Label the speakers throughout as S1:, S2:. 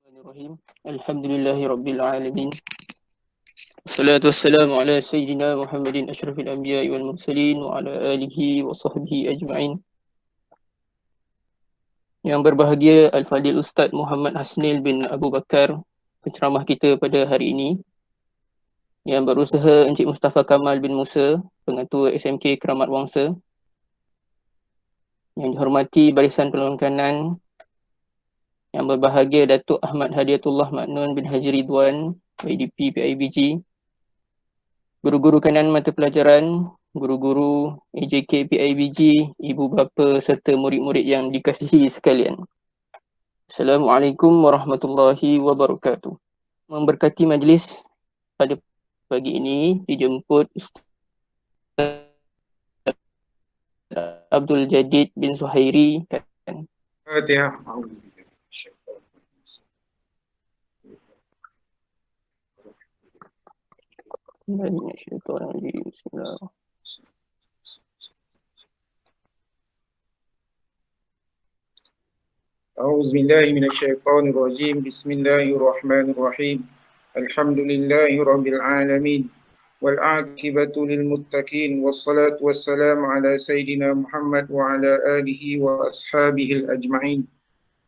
S1: Bismillahirrahmanirrahim. Alhamdulillahi rabbil alamin. Wassalatu wassalamu ala sayyidina Muhammadin asyrafil anbiya'i wal mursalin wa ala alihi wa sahbihi ajma'in. Yang berbahagia Al-Fadil Ustaz Muhammad Hasnil bin Abu Bakar, penceramah kita pada hari ini. Yang berusaha Encik Mustafa Kamal bin Musa, pengatua SMK Keramat Wangsa. Yang dihormati barisan penolong kanan, yang berbahagia Datuk Ahmad Hadiatullah Maknun bin Haji Ridwan, YDP PIBG, guru-guru kanan mata pelajaran, guru-guru AJK PIBG, ibu bapa serta murid-murid yang dikasihi sekalian. Assalamualaikum warahmatullahi wabarakatuh. Memberkati majlis pada pagi ini dijemput Ustaz Abdul Jadid bin Suhairi.
S2: Fatihah.
S1: Bismillah.
S2: أعوذ بالله من الشيطان الرجيم. بسم الله الرحمن الرحيم. الحمد لله رب العالمين والعاقبة للمتقين والصلاة والسلام على سيدنا محمد وعلى آله وأصحابه الأجمعين.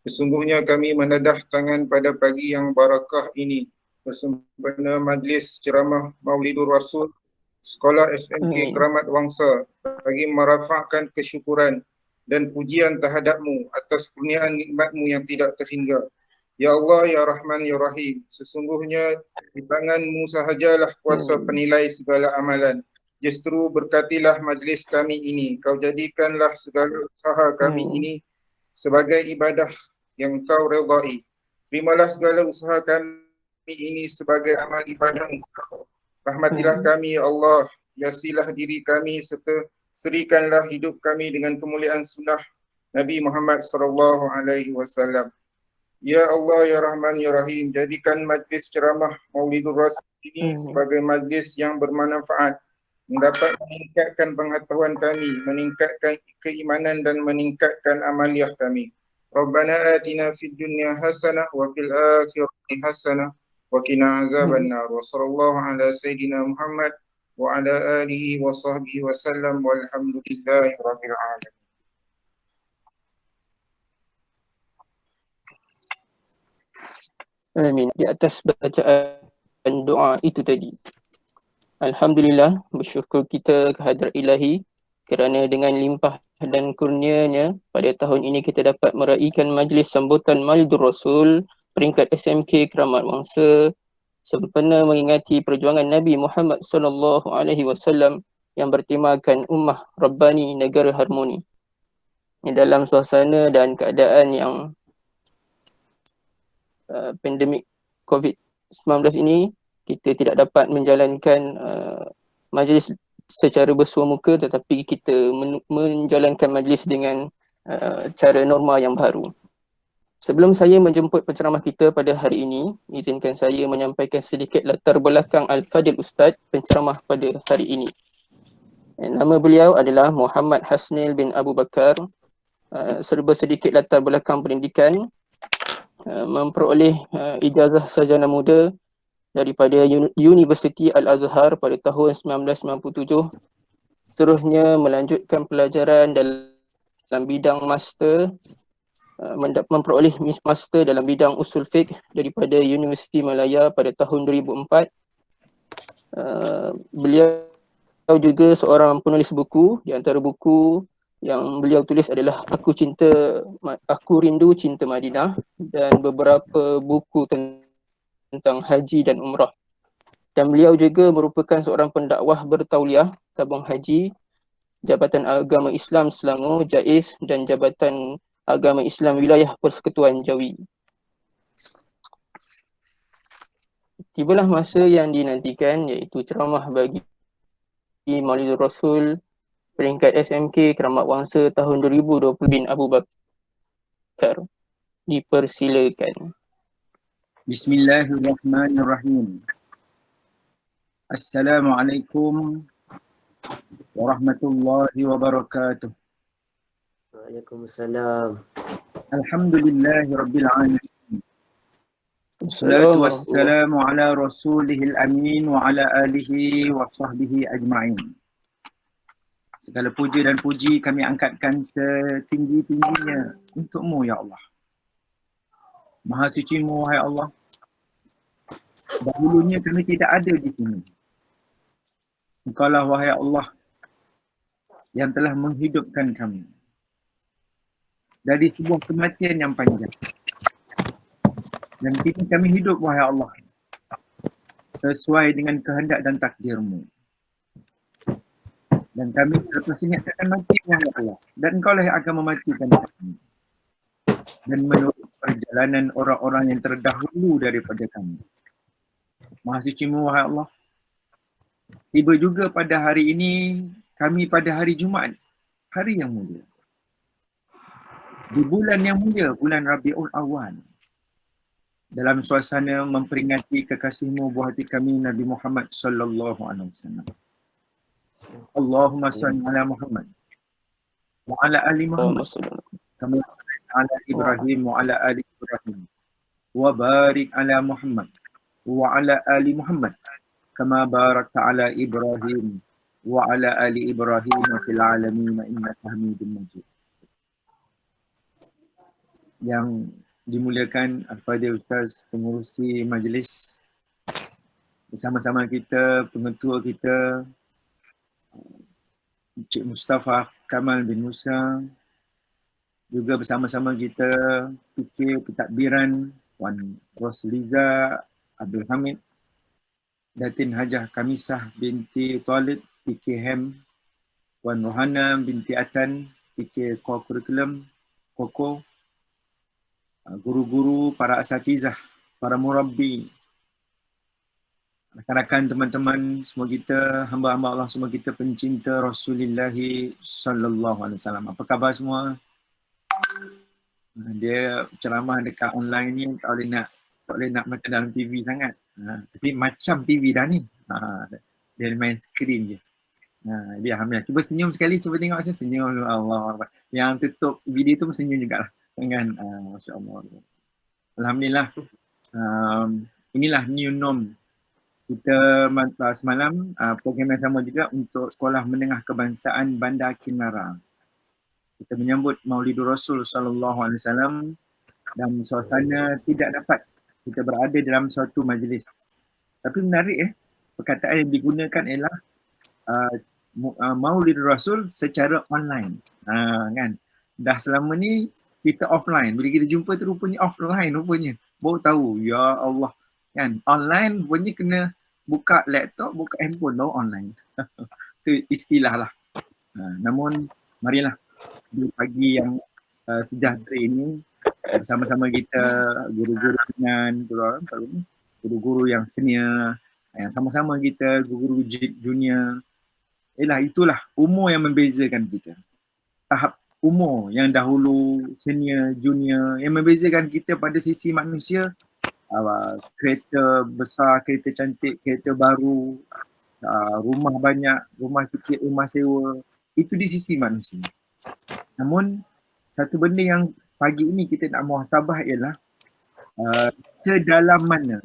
S2: Sesungguhnya kami menedah tangan pada pagi yang barakah ini bersempena majlis ceramah Maulidur Rasul Sekolah SMK Keramat Wangsa bagi merafakkan kesyukuran dan pujian terhadap-Mu atas kurniaan nikmat-Mu yang tidak terhingga. Ya Allah, Ya Rahman, Ya Rahim, sesungguhnya di tangan-Mu sahajalah kuasa penilai segala amalan. Justru berkatilah majlis kami ini. Kau jadikanlah segala usaha kami ini sebagai ibadah yang Kau redai. Terimalah segala usaha kami ini sebagai amal ibadah Engkau. Rahmatilah kami, ya Allah. Hiasilah diri kami serta serikanlah hidup kami dengan kemuliaan sunnah Nabi Muhammad SAW. Ya Allah, Ya Rahman, Ya Rahim, jadikan majlis ceramah Maulidur Rasul ini sebagai majlis yang bermanfaat, dapat meningkatkan pengetahuan kami, meningkatkan keimanan dan meningkatkan amaliah kami. Rabbana atina fid dunya hasanah wa fil akhirati hasanah wa qina azaban nar. Wa sallallahu ala sayyidina Muhammad wa ala alihi wa sahbihi wa sallam walhamdulillahi rabbil alamin.
S1: Amin. Di atas bacaan doa itu tadi, alhamdulillah, bersyukur kita kehadrat Ilahi kerana dengan limpah dan kurnianya pada tahun ini kita dapat meraihkan majlis sambutan Maulidur Rasul peringkat SMK Keramat Wangsa sempena mengingati perjuangan Nabi Muhammad SAW yang bertemakan Ummah Rabbani Negara Harmoni. Dalam suasana dan keadaan yang pandemik COVID-19 ini, kita tidak dapat menjalankan majlis secara bersua muka, tetapi kita menjalankan majlis dengan cara norma yang baru. Sebelum saya menjemput penceramah kita pada hari ini, izinkan saya menyampaikan sedikit latar belakang Al-Fadil Ustaz penceramah pada hari ini. Nama beliau adalah Muhammad Hasnil bin Abu Bakar. Serba sedikit latar belakang pendidikan, memperoleh ijazah sarjana muda daripada Universiti Al-Azhar pada tahun 1997. Seterusnya melanjutkan pelajaran dalam bidang master, memperoleh master dalam bidang usul fiqh daripada Universiti Malaya pada tahun 2004. Beliau juga seorang penulis buku. Di antara buku yang beliau tulis adalah Aku Rindu Cinta Madinah dan beberapa buku tentang haji dan umrah. Dan beliau juga merupakan seorang pendakwah bertauliah, tabung haji, Jabatan Agama Islam Selangor, JAIS, dan Jabatan Agama Islam Wilayah Persekutuan Jawi. Tibalah masa yang dinantikan, iaitu ceramah bagi Maulidur Rasul peringkat SMK Keramat Wangsa tahun 2020 bin Abu Bakar. Dipersilakan.
S3: Bismillahirrahmanirrahim. Assalamualaikum warahmatullahi wabarakatuh.
S4: Waalaikumsalam.
S3: Alhamdulillahi rabbil alamin. Wassalatu wassalamu ala rasulihil amin wa ala alihi wa sahbihi ajma'in. Segala puja dan puji kami angkatkan setinggi-tingginya untuk-Mu ya Allah. Maha suci-Mu wahai Allah. Dahulunya kami tidak ada di sini. Engkaulah wahai Allah yang telah menghidupkan kami dari sebuah kematian yang panjang. Dan kini kami hidup wahai Allah sesuai dengan kehendak dan takdir-Mu. Dan kami selepas ini akan mati wahai Allah. Dan Engkaulah yang akan mematikan kami. Dan menurut perjalanan orang-orang yang terdahulu daripada kami. Maha suci-Mu wahai Allah. Tiba juga pada hari ini, kami pada hari Jumaat, hari yang mulia. Di bulan yang mulia, bulan Rabiul Awal. Dalam suasana memperingati kekasih-Mu buah hati kami Nabi Muhammad sallallahu alaihi wasallam. Allahumma salli ala Muhammad wa ala ali Muhammad kama ala Ibrahim wa ala ali Ibrahim wa barik ala Muhammad wa ala ali Muhammad kama barakta ala Ibrahim wa ala ali Ibrahim fil alamin innaka Hamidum Majid. Yang dimuliakan Al-Fadhil Ustaz pengurusi majlis, bersama-sama kita, pengetua kita Encik Mustafa Kamal bin Musa, juga bersama-sama kita PK Pentadbiran Puan Rosliza Abdul Hamid, Datin Hajah Kamisah binti Talib PK Hem, Puan Rohana binti Atan PK Core Curriculum Koko, guru-guru, para asatizah, para murabbi, rakan-rakan, teman-teman, semua kita, hamba-hamba Allah, semua kita pencinta Rasulullah sallallahu alaihi wasallam. Apa khabar semua? Dia ceramah dekat online ni tak boleh nak macam dalam TV sangat. Tapi macam TV dah ni. Dia main screen je. Dia alhamdulillah. Cuba senyum sekali, cuba tengok macam senyum. Allah. Yang tutup video tu pun senyum jugalah. Kan? Masya Allah. Alhamdulillah. Inilah new norm. Kita semalam program yang sama juga untuk Sekolah Menengah Kebangsaan Bandar Kinara. Kita menyambut Maulidur Rasul sallallahu alaihi wasallam dan suasana tidak dapat kita berada dalam suatu majlis. Tapi menarik perkataan yang digunakan ialah Maulidur Rasul secara online. Kan? Dah selama ni kita offline. Bila kita jumpa tu rupanya offline rupanya. Baru tahu, ya Allah. Kan? Online rupanya kena buka laptop, buka handphone baru online. Itu istilah lah. Namun marilah di pagi yang sejahtera ini bersama-sama kita guru-guru dengan guru-guru yang senior, yang sama-sama kita guru-guru junior. Itulah umur yang membezakan kita. Tahap umur yang dahulu, senior, junior, yang membezakan kita pada sisi manusia, kereta besar, kereta cantik, kereta baru, rumah banyak, rumah sikit, rumah sewa, itu di sisi manusia. Namun satu benda yang pagi ini kita nak muhasabah ialah sedalam mana,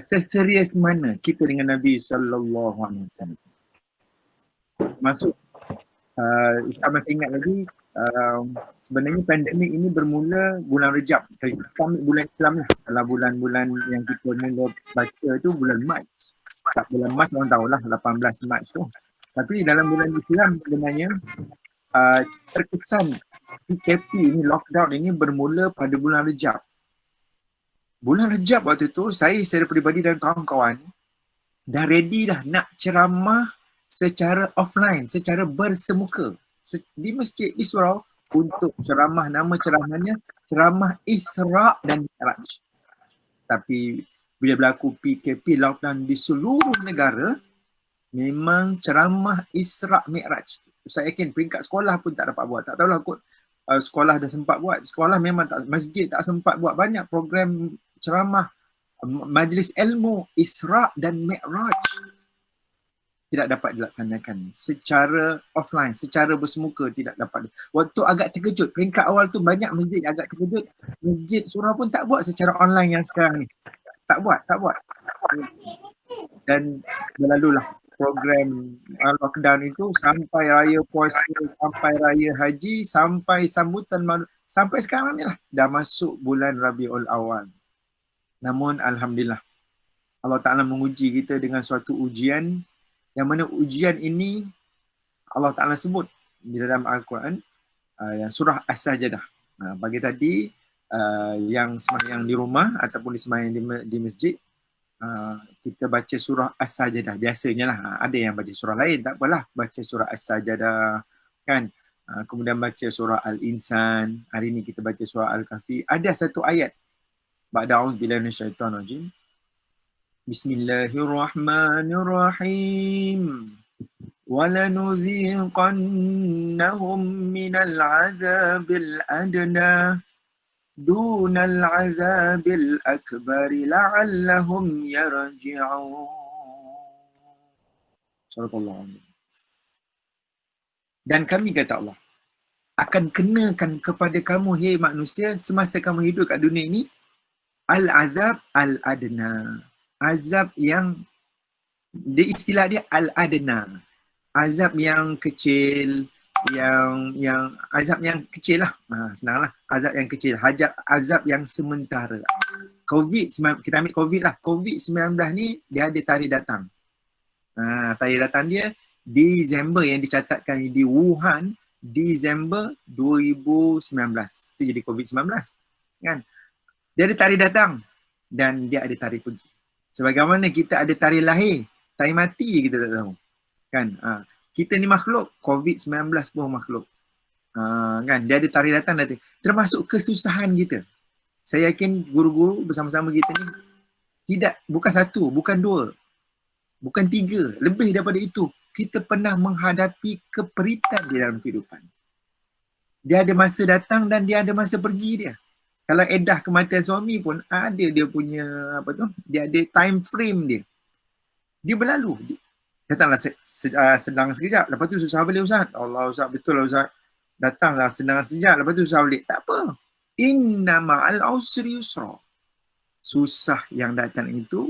S3: seserius mana kita dengan Nabi sallallahu alaihi wasallam. Masuk saya masih ingat lagi, sebenarnya pandemik ini bermula bulan Rejab. Kita ambil bulan Islam lah. Kalau bulan-bulan yang kita mula baca tu bulan Mac. Tak bulan Mac orang tahulah 18 Mac tu. Tapi dalam bulan Islam sebenarnya terkesan PKP ni, lockdown ini bermula pada bulan Rejab. Bulan Rejab waktu tu saya secara peribadi dan kawan-kawan dah ready dah nak ceramah secara offline, secara bersemuka di masjid di surau untuk ceramah. Nama ceramahnya ceramah Isra' dan Mi'raj. Tapi bila berlaku PKP lockdown di seluruh negara, memang ceramah Isra' Mi'raj. Saya yakin peringkat sekolah pun tak dapat buat. Tak tahulah kot sekolah dah sempat buat. Sekolah memang tak, masjid tak sempat buat. Banyak program ceramah majlis ilmu Isra' dan Mi'raj. tidak dapat dilaksanakan secara offline, secara bersemuka tidak dapat. Waktu agak terkejut, peringkat awal tu banyak masjid agak terkejut. Masjid surau pun tak buat secara online yang sekarang ni. Tak buat. Dan berlalulah program lockdown itu sampai raya puasa, sampai raya haji, sampai sambutan sampai sekarang ni lah dah masuk bulan Rabiul Awal. Namun alhamdulillah Allah Ta'ala menguji kita dengan suatu ujian yang mana ujian ini Allah Ta'ala sebut di dalam Al-Quran surah As-Sajdah. Pagi tadi yang sembahyang di rumah ataupun sembahyang di masjid, kita baca surah As-Sajdah. Biasanya lah, ada yang baca surah lain, tak apalah, baca surah As-Sajdah kan. Kemudian baca surah Al-Insan. Hari ni kita baca surah Al-Kahfi. Ada satu ayat, ba'da'udzu billahi minasyaitonir rajim. Bismillahirrahmanirrahim. وَلَنُذِيقَنَّهُمْ مِنَ الْعَذَابِ الْأَدْنَى دُونَ الْعَذَابِ الْأَكْبَرِ لَعَلَّهُمْ يَرْجِعُونَ. Subhanallah. Dan kami, kata Allah, akan kenakan kepada kamu, hei manusia, semasa kamu hidup kat dunia ini, al-azab al-adna. Azab yang, istilah dia al-adna. Azab yang kecil, yang azab yang kecil lah. Senanglah, azab yang kecil. Azab yang sementara. Kita ambil COVID lah. COVID-19 ni, dia ada tarikh datang. Tarikh datang dia, Disember yang dicatatkan di Wuhan, Disember 2019. Itu jadi COVID-19. Kan? Dia ada tarikh datang dan dia ada tarikh pergi. Sebagaimana kita ada tarikh lahir, tarikh mati kita tak tahu. Kan? Kita ni makhluk, COVID-19 pun makhluk. Kan? Dia ada tarikh datang nanti. Termasuk kesusahan kita. Saya yakin guru-guru bersama-sama kita ni bukan satu, bukan dua, bukan tiga, lebih daripada itu. Kita pernah menghadapi keperitan di dalam kehidupan. Dia ada masa datang dan dia ada masa pergi dia. Kalau edah kematian suami pun ada dia punya dia ada time frame dia. Dia berlalu. Datanglah senang sekejap, lepas tu susah balik Ustaz. Allah Ustaz, betul lah Ustaz. Datanglah senang sekejap, lepas tu susah balik. Tak apa. Inna ma'al usri yusra. Susah yang datang itu,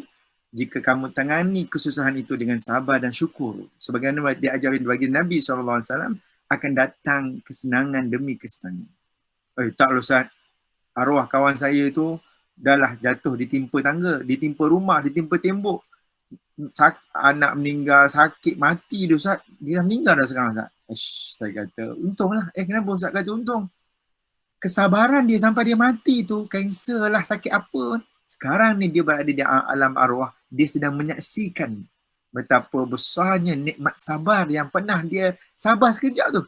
S3: jika kamu tangani kesusahan itu dengan sabar dan syukur, sebagaimana diajarin bagi Nabi SAW, akan datang kesenangan demi kesenangan. Tak Ustaz. Arwah kawan saya tu dah lah jatuh, ditimpa tangga, ditimpa rumah, ditimpa tembok. Anak meninggal, sakit, mati dia Ustaz. Dia dah meninggal dah sekarang Ustaz. Saya kata, untunglah. Kenapa Ustaz kata untung? Kesabaran dia sampai dia mati tu, kanser lah, sakit apa. Sekarang ni dia berada di alam arwah. Dia sedang menyaksikan betapa besarnya nikmat sabar yang pernah dia sabar sekejap tu.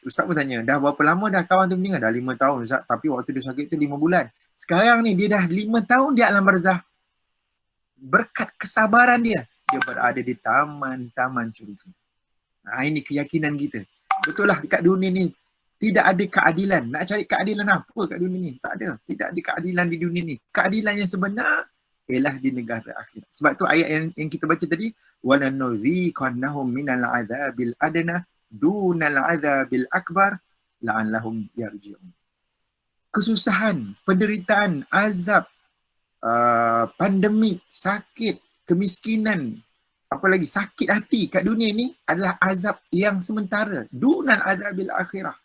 S3: Ustaz pun tanya, dah berapa lama dah kawan tu meninggal? Dah 5 tahun Ustaz, tapi waktu dia sakit tu 5 bulan. Sekarang ni dia dah 5 tahun di alam barzah. Berkat kesabaran dia, dia berada di taman-taman syurga. Ini keyakinan kita. Betul lah, dekat dunia ni tidak ada keadilan. Nak cari keadilan apa kat dunia ni? Tak ada. Tidak ada keadilan di dunia ni. Keadilan yang sebenar ialah di negara akhirat. Sebab tu ayat yang kita baca tadi, وَلَنُذِيقَنَّهُمْ مِنَ الْعَذَابِ الْأَدْنَى دُونَ الْعَذَابِ الْأَكْبَرِ لَعَلَّهُمْ يَرْجِعُونَ. Kesusahan, penderitaan, azab, pandemik, sakit, kemiskinan, apalagi sakit hati kat dunia ni adalah azab yang sementara. Dunal azabil akhirah.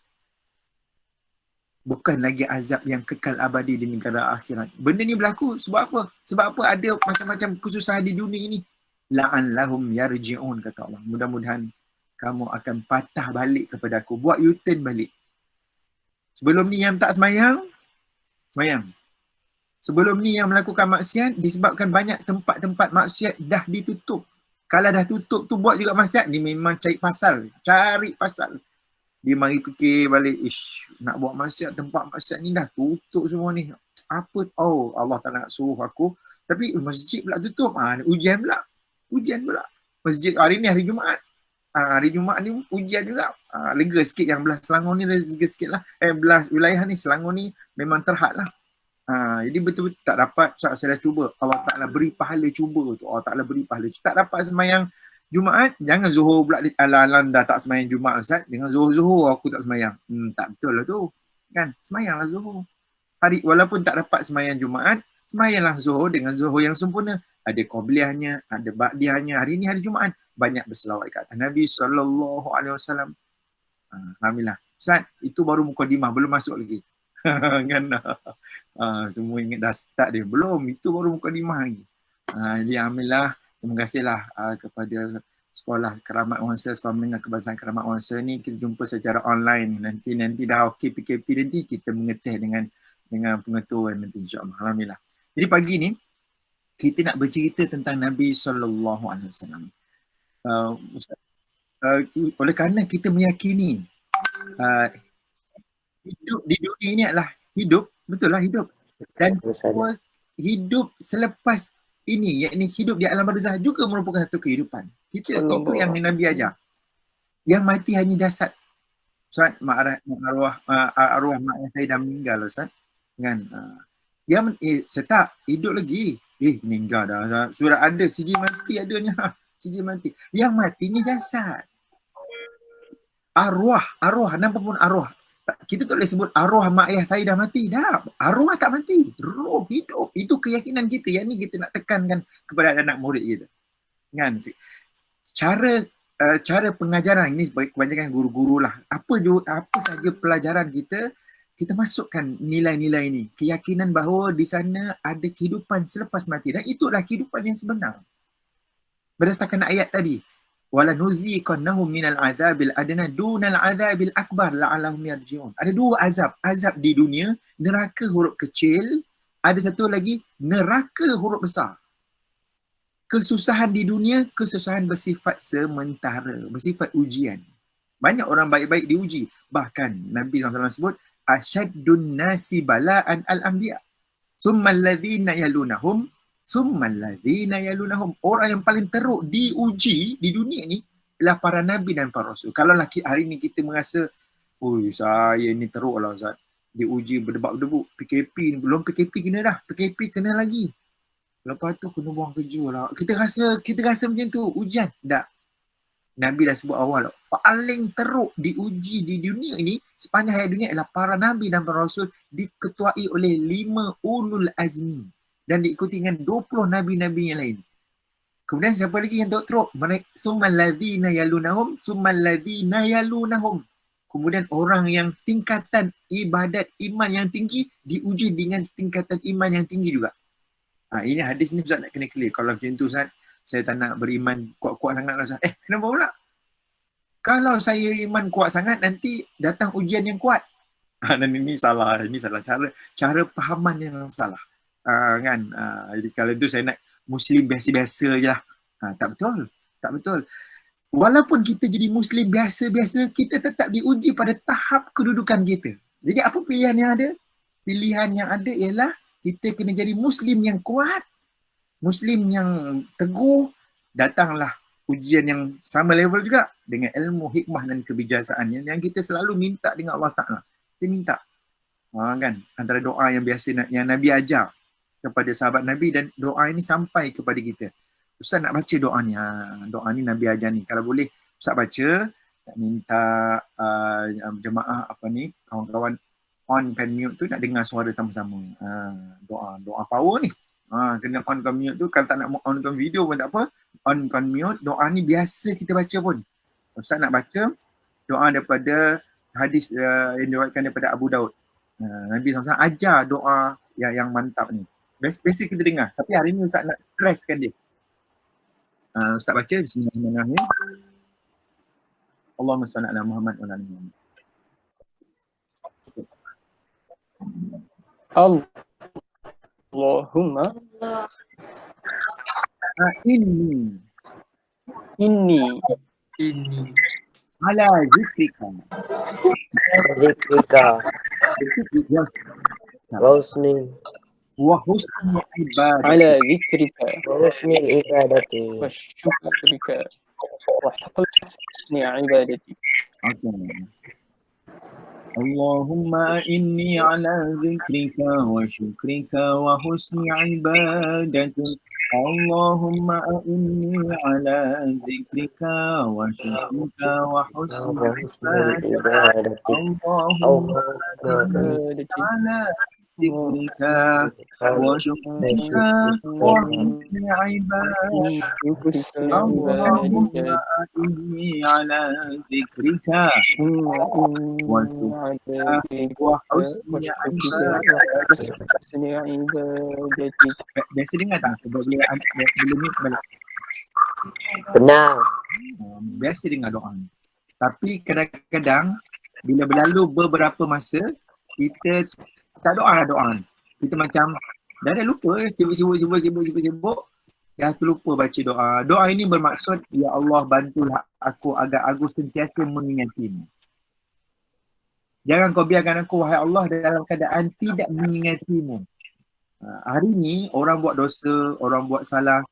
S3: Bukan lagi azab yang kekal abadi di negara akhirat. Benda ni berlaku sebab apa? Sebab apa ada macam-macam kesusahan di dunia ini. La'allahum yarji'un, kata Allah. Mudah-mudahan kamu akan patah balik kepada aku. Buat U-turn balik. Sebelum ni yang tak semayang, semayang. Sebelum ni yang melakukan maksiat, disebabkan banyak tempat-tempat maksiat dah ditutup. Kalau dah tutup tu buat juga maksiat, dia memang cari pasal. Dia mari fikir balik, nak buat maksiat, tempat maksiat ni dah tutup semua ni. Apa? Allah tak nak suruh aku. Tapi masjid pula tutup. Ujian pula. Masjid hari ni hari Jumaat. Hari Jumaat ni ujian juga. Lega sikit yang belah Selangor ni, lega sikit lah. Belah wilayah ni, Selangor ni memang terhad lah. Jadi betul-betul tak dapat. Ustaz, saya dah cuba. Allah Ta'ala beri pahala cuba tu. Allah Ta'ala beri pahala. Tak dapat semayang Jumaat, jangan Zuhur pula alam dah tak semayang Jumaat Ustaz. Dengan Zuhur aku tak semayang. Tak betul lah tu. Kan? Semayanglah Zuhur. Hari walaupun tak dapat semayang Jumaat, semayanglah Zuhur dengan Zuhur yang sempurna. Ada qabliyahnya, ada ba'diyahnya. Hari ni hari Jumaat. Banyak berselawat kat atas Nabi SAW. Alhamdulillah. Ustaz, itu baru mukadimah, belum masuk lagi. Kan? Semua ingat dah start dia. Belum, itu baru mukadimah lagi. Jadi alhamdulillah, terima kasihlah kepada Sekolah Keramat Wangsa, Sekolah Menengah Kebangsaan Keramat Wangsa ni. Kita jumpa secara online. Nanti dah okey PKP nanti kita mengetih dengan pengetahuan nanti insya-Allah. Alhamdulillah. Jadi pagi ni kita nak bercerita tentang Nabi SAW. Oleh kerana kita meyakini hidup di dunia ini adalah hidup, betul lah hidup. Dan hidup selepas ini, yakni hidup di alam barzah juga merupakan satu kehidupan. Itu yang Nabi ajar. Yang mati hanya jasad. Ustaz, arwah mak yang saya dah meninggal Ustaz. Kan? Yang setak hidup lagi. Meninggal dah. Sudah ada siji mati adanya. Siji mati. Yang matinya jasad. Arwah, nampak pun arwah. Kita tak boleh sebut arwah mak ayah saya dah mati. Dah, arwah tak mati. Roh hidup. Itu keyakinan kita. Yang ni kita nak tekankan kepada anak murid kita. Kan? Cara pengajaran ini kebanyakan guru-guru lah. Apa saja pelajaran kita masukkan nilai-nilai ini. Keyakinan bahawa di sana ada kehidupan selepas mati. Dan itulah kehidupan yang sebenar. Berdasarkan ayat tadi. Wala nuziqannahum minal azabil adna dunal azabil akbar la'allahum yarji'un. Ada dua azab. Azab di dunia, neraka huruf kecil. Ada satu lagi, neraka huruf besar. Kesusahan di dunia, kesusahan bersifat sementara, bersifat ujian. Banyak orang baik-baik diuji. Bahkan Nabi SAW sebut, asyaddun nasi bala'an al-anbiya. Summal ladhina yalunahum. Orang yang paling teruk diuji di dunia ni ialah para Nabi dan para Rasul. Kalau hari ni kita merasa, saya ni teruk lah Ustaz. Diuji berdebat-berdebu. PKP ni, belum PKP kena dah. PKP kena lagi. Lepas tu kena buang kerja lah. Kita rasa macam tu, ujian. Tak. Nabi dah sebut awal, paling teruk diuji di dunia ini, sepanjang hayat dunia ialah para Nabi dan para Rasul diketuai oleh 5 ulul azmi. Dan diikuti dengan 20 Nabi-Nabi yang lain. Kemudian siapa lagi yang teruk? Summal ladhina yalunahum. Kemudian orang yang tingkatan ibadat iman yang tinggi diuji dengan tingkatan iman yang tinggi juga. Ini hadis ni Ustaz nak kena clear. Kalau macam tu Ustaz, saya tak nak beriman kuat-kuat sangat lah Ustaz. Kenapa pula? Kalau saya iman kuat sangat, nanti datang ujian yang kuat. Dan ini salah. Cara pahaman yang salah. Kan? Jadi kalau itu saya nak Muslim biasa-biasa je lah. Tak betul. Walaupun kita jadi Muslim biasa-biasa, kita tetap diuji pada tahap kedudukan kita. Jadi apa pilihan yang ada? Pilihan yang ada ialah kita kena jadi Muslim yang kuat, Muslim yang teguh. Datanglah ujian yang sama level juga dengan ilmu, hikmah dan kebijaksanaan yang kita selalu minta dengan Allah Ta'ala. Kita minta. Kan? Antara doa yang biasa yang Nabi ajar kepada sahabat Nabi, dan doa ini sampai kepada kita. Ustaz nak baca doa ni. Doa ni Nabi ajar ni. Kalau boleh Ustaz baca, nak minta jemaah kawan-kawan onkan mute tu, nak dengar suara sama-sama. Doa power ni. Kena onkan mute tu. Kalau tak nak onkan video pun tak apa. Onkan mute. Doa ni biasa kita baca pun. Ustaz nak baca doa daripada hadis yang diriwayatkan daripada Abu Daud. Nabi SAW ajar doa yang mantap ni. Biasa kita dengar. Tapi hari ni Ustaz nak stresskan dia. Ustaz baca. Bismillahirrahmanirrahim. Allahumma salli ala Muhammad wa ala ali Muhammad.
S1: Allahumma inni
S3: ala zikrika wa husni ibadati
S1: ala zikrika
S4: ibadati
S1: wa syukrika wa husni ibadati.
S3: Okay. Allahumma inni ala zikrika wa syukrika wa husni ibadatik. Allahumma inni ala zikrika wa syukrika wa husni ibadatik. Allahumma inni ala zikrika wa syukrika wa husni ibadatik. Allahumma inni ala zikrika wa syukrika wa husni ibadatik. Biasa dengar tak? Bila ni balik.
S4: Benar.
S3: Biasa dengar doa ni. Tapi kadang-kadang bila berlalu beberapa masa, kita tak doa ni. Kita macam dah lupa, sibuk, dah terlupa baca doa. Doa ini bermaksud, ya Allah bantulah aku agar aku sentiasa mengingatimu. Jangan kau biarkan aku, wahai Allah, dalam keadaan tidak mengingatimu. Hari ni orang buat dosa, orang buat salah.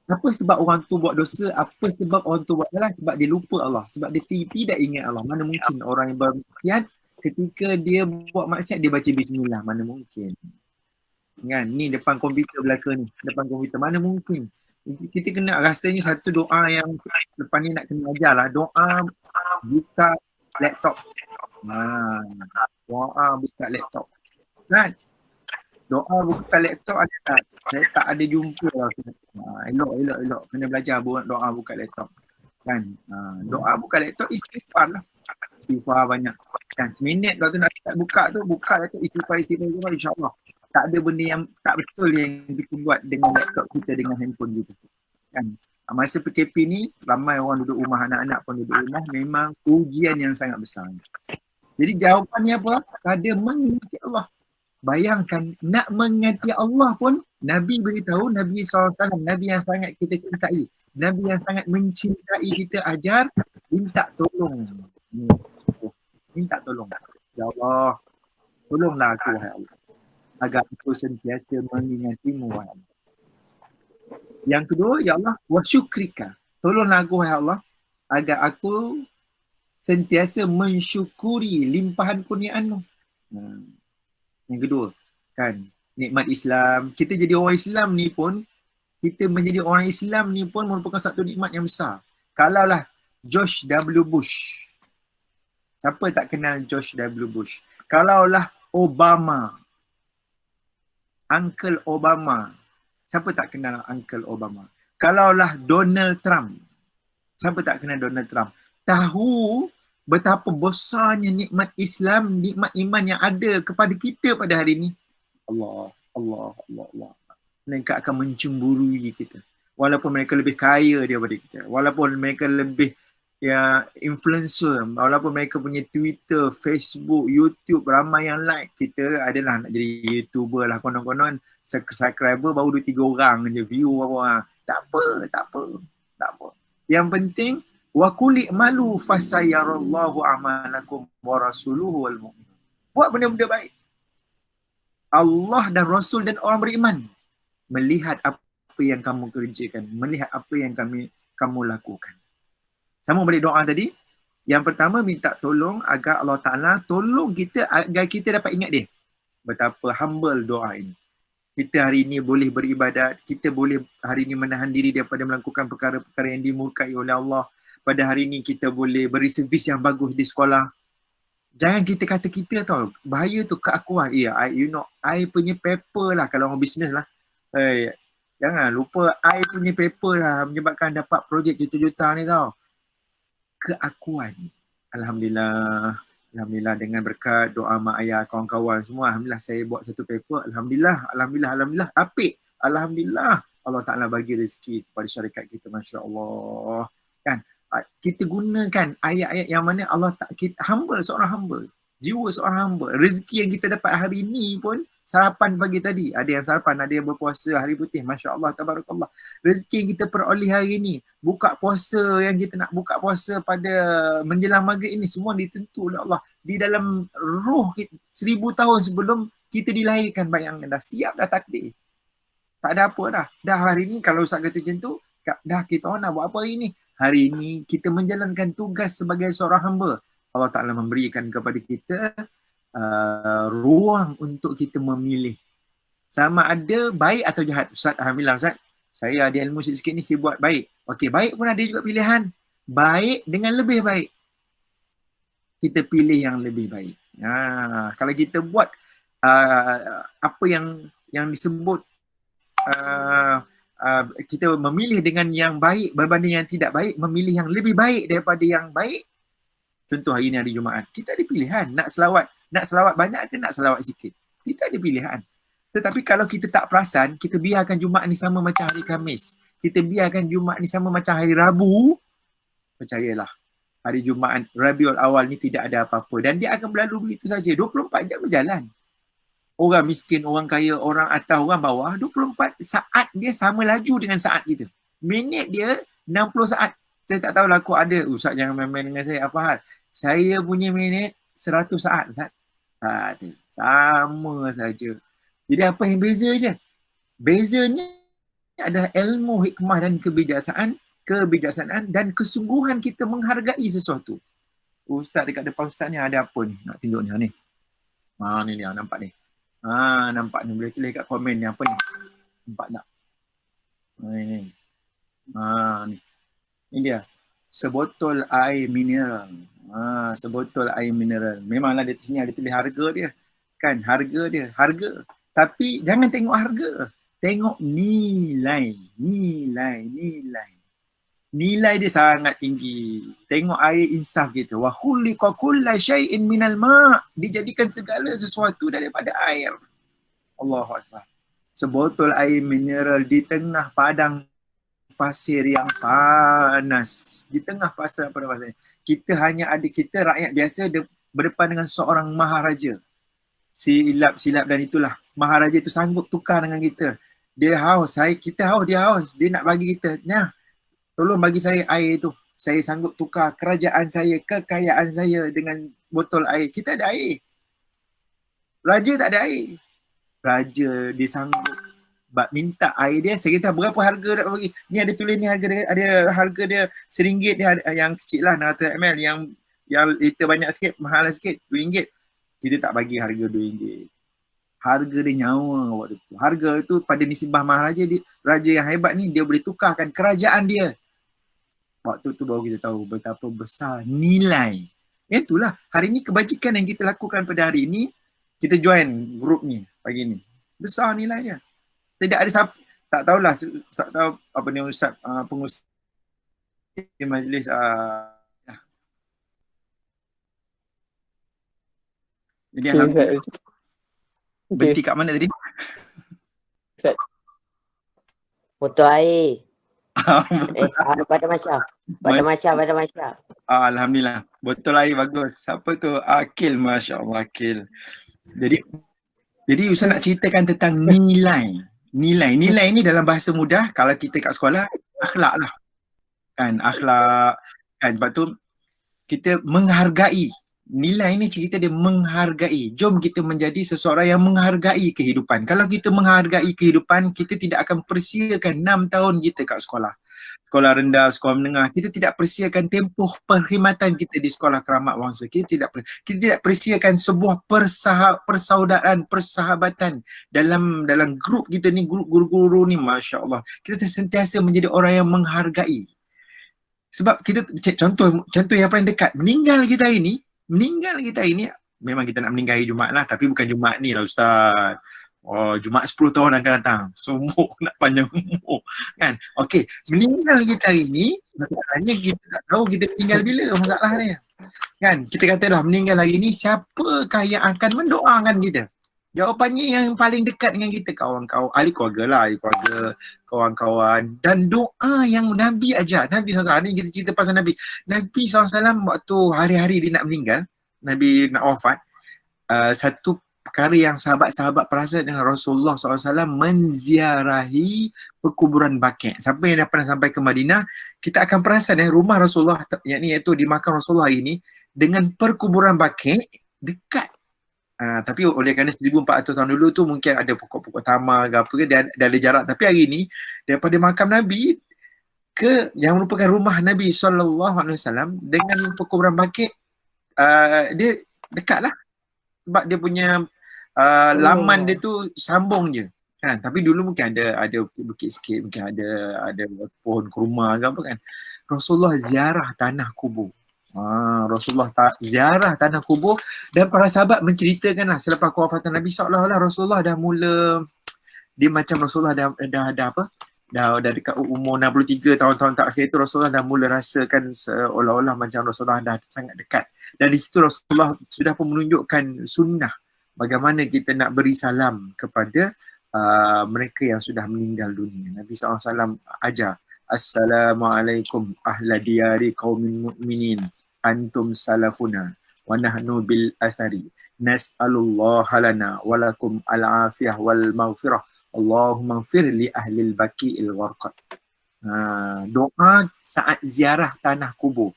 S3: Apa sebab orang tu buat dosa? Apa sebab orang tu buat salah? Sebab dia lupa Allah. Sebab dia tidak ingat Allah. Mana mungkin orang yang bermaksiat ketika dia buat maksiat dia baca bismillah? Mana mungkin? Kan? Ni depan komputer belaka ni. Depan komputer. Mana mungkin? Kita kena rasanya satu doa yang lepas ni nak kena ajar lah. Doa buka laptop. Doa buka laptop. Kan? Doa buka laptop ada tak? Saya tak ada jumpa lah. Elok. Kena belajar buat doa buka laptop. Kan? Doa buka laptop istighfar lah. Istighfar banyak. Kan? Seminit kalau tu nak buka tu, buka laptop istighfar insyaAllah. Tak ada benda yang tak betul yang kita buat dengan laptop kita, dengan handphone kita. Kan? Masa PKP ni, ramai orang duduk rumah, anak-anak pun duduk rumah, memang ujian yang sangat besar. Jadi jawapannya apa? Ada mengingati Allah. Bayangkan nak mengingati Allah pun Nabi beritahu, Nabi SAW, Nabi yang sangat kita cintai, Nabi yang sangat mencintai kita ajar, minta tolong. Minta tolong. Ya Allah, tolonglah aku wahai Allah, agar aku sentiasa mengingatimu wahai Allah. Yang kedua, ya Allah, wa syukrika. Tolonglah aku wahai Allah, agar aku sentiasa mensyukuri limpahan kurniaan-Mu. Yang kedua, kan, nikmat Islam. Kita jadi orang Islam ni pun, kita menjadi orang Islam ni pun merupakan satu nikmat yang besar. Kalaulah George W. Bush, siapa tak kenal George W. Bush? Kalaulah Obama, Uncle Obama, siapa tak kenal Uncle Obama? Kalaulah Donald Trump, siapa tak kenal Donald Trump? Tahu betapa besarnya nikmat Islam, nikmat iman yang ada kepada kita pada hari ini. Allah. Mereka akan mencemburui kita. Walaupun mereka lebih kaya daripada kita. Walaupun mereka lebih influencer. Walaupun mereka punya Twitter, Facebook, YouTube, ramai yang like. Kita adalah nak jadi YouTuber lah. Konon-konon subscriber baru 2-3 orang je. View apa. Tak apa. Yang penting, wa qul i'malu fasayarallahu a'malakum wa rasuluhu wal mu'minun. Buat benda-benda baik. Allah dan Rasul dan orang beriman melihat apa yang kamu kerjakan, melihat apa yang kamu lakukan. Sama balik doa tadi. Yang pertama, minta tolong agar Allah Ta'ala tolong kita agar kita dapat ingat dia. Betapa humble doa ini. Kita hari ini boleh beribadat, kita boleh hari ini menahan diri daripada melakukan perkara-perkara yang dimurkai oleh Allah. Pada hari ini kita boleh beri servis yang bagus di sekolah. Jangan kita kata kita tau, bahaya tu keakuan. I punya paper lah kalau orang bisnes lah. Jangan lupa I punya paper lah menyebabkan dapat projek juta-juta ni tau. Keakuan. Alhamdulillah dengan berkat doa mak ayah, kawan-kawan semua. Alhamdulillah saya buat satu paper. Alhamdulillah. Apik. Alhamdulillah. Allah Ta'ala bagi rezeki kepada syarikat kita. Masya Allah. Kan? Kita gunakan ayat-ayat yang mana Allah kita humble, seorang humble, jiwa seorang humble. Rezeki yang kita dapat hari ini pun, sarapan pagi tadi, ada yang sarapan, ada yang berpuasa hari putih, Masya Allah, tabarakallah. Rezeki yang kita peroleh hari ini, buka puasa yang kita nak buka puasa pada menjelang maghrib ini, semua ditentu oleh Allah. Di dalam roh kita, 1000 tahun sebelum kita dilahirkan, bayangkan dah siap dah takdir. Tak ada apa dah. Dah hari ini kalau Ustaz kata macam tu, dah kita orang nak buat apa hari ini? Hari ini kita menjalankan tugas sebagai seorang hamba. Allah Ta'ala memberikan kepada kita ruang untuk kita memilih sama ada baik atau jahat. Ustaz, alhamdulillah Ustaz, saya ada ilmu sikit ni, saya buat baik. Okey, baik pun ada juga pilihan. Baik dengan lebih baik. Kita pilih yang lebih baik. Kalau kita buat apa yang disebut kita memilih dengan yang baik berbanding yang tidak baik, memilih yang lebih baik daripada yang baik. Contoh hari ni hari Jumaat, kita ada pilihan nak selawat banyak ke nak selawat sikit. Kita ada pilihan. Tetapi kalau kita tak perasan, kita biarkan Jumaat ni sama macam hari Khamis, kita biarkan Jumaat ni sama macam hari Rabu, percayalah, hari Jumaat Rabiul Awal ni tidak ada apa-apa dan dia akan berlalu begitu saja. 24 jam berjalan. Orang miskin, orang kaya, orang atas, orang bawah, 24 saat dia sama laju dengan saat kita. Minit dia 60 saat. Saya tak tahulah kau ada, Ustaz jangan main-main dengan saya, apa hal? Saya punya minit 100 saat, Ustaz. Tak ada. Sama saja. Jadi apa yang beza je? Bezanya adalah ilmu, hikmah dan kebijaksanaan dan kesungguhan kita menghargai sesuatu. Ustaz dekat depan Ustaz ni ada apa ni? Nak tunjuk ni. Ni dia, nampak ni. Nampak ni. Boleh tulis kat komen ni apa ni. Nampak tak? Ni. Ni. Ini dia. Sebotol air mineral. Sebotol air mineral. Memanglah di sini ada tulis harga dia. Kan? Harga dia. Harga. Tapi jangan tengok harga. Tengok nilai. Nilai dia sangat tinggi. Tengok air insaf kita. Wa khuliqa kulla syai'in minal ma'. Dijadikan segala sesuatu daripada air. Allahu Akbar. Sebotol air mineral di tengah padang pasir yang panas. Di tengah pasir pada pasir. Kita rakyat biasa berdepan dengan seorang maharaja. Silap dan itulah. Maharaja itu sanggup tukar dengan kita. Dia haus, kita haus, dia haus. Dia nak bagi kita, nah, tolong bagi saya air itu. Saya sanggup tukar kerajaan saya, kekayaan saya dengan botol air. Kita ada air. Raja tak ada air. Raja dia sanggup minta air dia. Saya kata berapa harga nak bagi? Ni ada tulis ni harga dia, ada harga dia RM1 dia, yang kecil lah 600 ml, yang liter banyak sikit, mahal sikit, RM2. Kita tak bagi harga RM2. Harga dia nyawa waktu tu. Harga tu pada nisbah maharaja, raja yang hebat ni, dia boleh tukarkan kerajaan dia. Waktu tu baru kita tahu betapa besar nilai. Itulah hari ni kebajikan yang kita lakukan pada hari ini. Kita join grup ni pagi ni. Besar nilai dia. Tidak ada siapa, tak tahulah, tak tahu apa ni Ustaz pengurusi majlis jadi berhenti kat mana tadi?
S4: Botol air. Pada Masya.
S3: Alhamdulillah. Botol air bagus. Siapa tu? Akil, Masya Allah, Akil. Jadi Ustaz nak ceritakan tentang nilai. Nilai ni dalam bahasa mudah, kalau kita kat sekolah, akhlak lah. Kan, akhlak. Kan, sebab tu kita menghargai. Nilai ni cerita dia menghargai. Jom kita menjadi seseorang yang menghargai kehidupan. Kalau kita menghargai kehidupan, kita tidak akan persiakan 6 tahun kita kat sekolah. Sekolah rendah, sekolah menengah. Kita tidak persiakan tempoh perkhidmatan kita di sekolah keramat bangsa. Kita tidak persiakan sebuah persaudaraan, persahabatan dalam grup kita ni, grup guru-guru ni, Masya Allah. Kita sentiasa menjadi orang yang menghargai. Sebab kita, contoh yang paling dekat, meninggal kita ini, memang kita nak meninggal hari Jumaat lah, tapi bukan Jumaat ni lah Ustaz. Jumaat 10 tahun akan datang. Semua nak panjang umur. Kan? Okey, meninggal kita hari ni, masalahnya kita tak tahu kita meninggal bila masalah dia. Kan? Kita katalah meninggal hari ni, siapakah yang akan mendoakan kita? Jawapannya yang paling dekat dengan kita, kawan-kawan, ahli keluarga lah, kawan-kawan. Dan doa yang Nabi ajar. Nabi SAW, ni kita cerita pasal Nabi. Nabi SAW waktu hari-hari dia nak meninggal, Nabi nak wafat, satu perkara yang sahabat-sahabat perasan dengan Rasulullah SAW menziarahi perkuburan Baqi'. Siapa yang dah pernah sampai ke Madinah, kita akan perasan rumah Rasulullah, iaitu di makam Rasulullah ini, dengan perkuburan Baqi' dekat. Tapi oleh kerana 1400 tahun dulu tu mungkin ada pokok-pokok tamar ke apa ke, dan ada jarak. Tapi hari ni daripada makam Nabi ke yang merupakan rumah Nabi SAW dengan perkuburan Baqi', dia dekat lah. Sebab dia punya laman dia tu sambung je. Kan? Tapi dulu mungkin ada bukit sikit, mungkin ada pohon kurma ke apa kan. Rasulullah ziarah tanah kubur. Rasulullah ziarah tanah kubur, dan para sahabat menceritakan lah selepas kewafatan Nabi seolah-olah Rasulullah dah mula, dia macam Rasulullah dah apa? Dah dekat umur 63 tahun-tahun terakhir tu, Rasulullah dah mula rasakan seolah-olah macam Rasulullah dah sangat dekat. Dan di situ Rasulullah sudah pun menunjukkan sunnah bagaimana kita nak beri salam kepada mereka yang sudah meninggal dunia. Nabi SAW ajar, Assalamualaikum ahla diyari qaumin mu'minin antum salafuna wa nahnu bil athari nas'alullaha lana walakum al-afiyah wal maghfirah Allahumma gfir li ahlil baqi'il gharqad. Doa saat ziarah tanah kubur.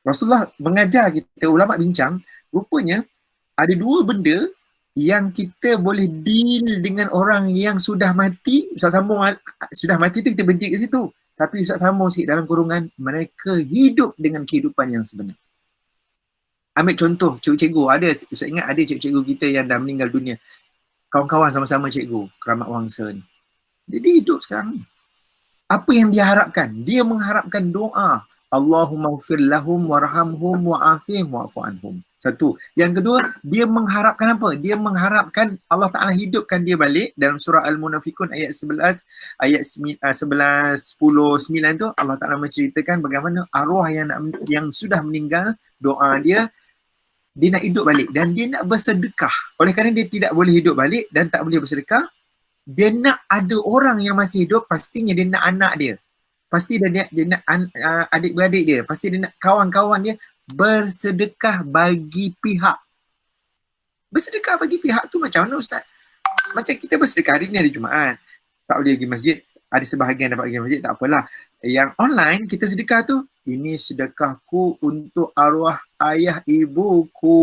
S3: Rasulullah mengajar kita, ulama bincang, rupanya ada dua benda yang kita boleh deal dengan orang yang sudah mati. Ustaz sambung, sudah mati tu kita berhenti kat situ. Tapi Ustaz sambung sikit dalam kurungan, mereka hidup dengan kehidupan yang sebenar. Ambil contoh cikgu-cikgu, ada, Ustaz ingat ada cikgu-cikgu kita yang dah meninggal dunia. Kawan-kawan sama-sama cikgu, keramat wangsa ni. Jadi hidup sekarang ni. Apa yang dia harapkan? Dia mengharapkan doa. Allahumma ghfir lahum warhamhum wa'afihim wa'fu anhum. Satu. Yang kedua, dia mengharapkan apa? Dia mengharapkan Allah Ta'ala hidupkan dia balik. Dalam surah Al-Munafikun ayat 11, ayat 11, 10, 9 tu, Allah Ta'ala menceritakan bagaimana arwah yang sudah meninggal, doa dia nak hidup balik dan dia nak bersedekah. Oleh kerana dia tidak boleh hidup balik dan tak boleh bersedekah, dia nak ada orang yang masih hidup, pastinya dia nak anak dia. Pasti dia nak adik-beradik dia. Pasti dia nak kawan-kawan dia bersedekah bagi pihak. Bersedekah bagi pihak tu macam mana Ustaz? Macam kita bersedekah hari ni hari Jumaat. Tak boleh pergi masjid. Ada sebahagian dapat pergi masjid, tak apalah. Yang online kita sedekah tu, ini sedekahku untuk arwah ayah ibuku.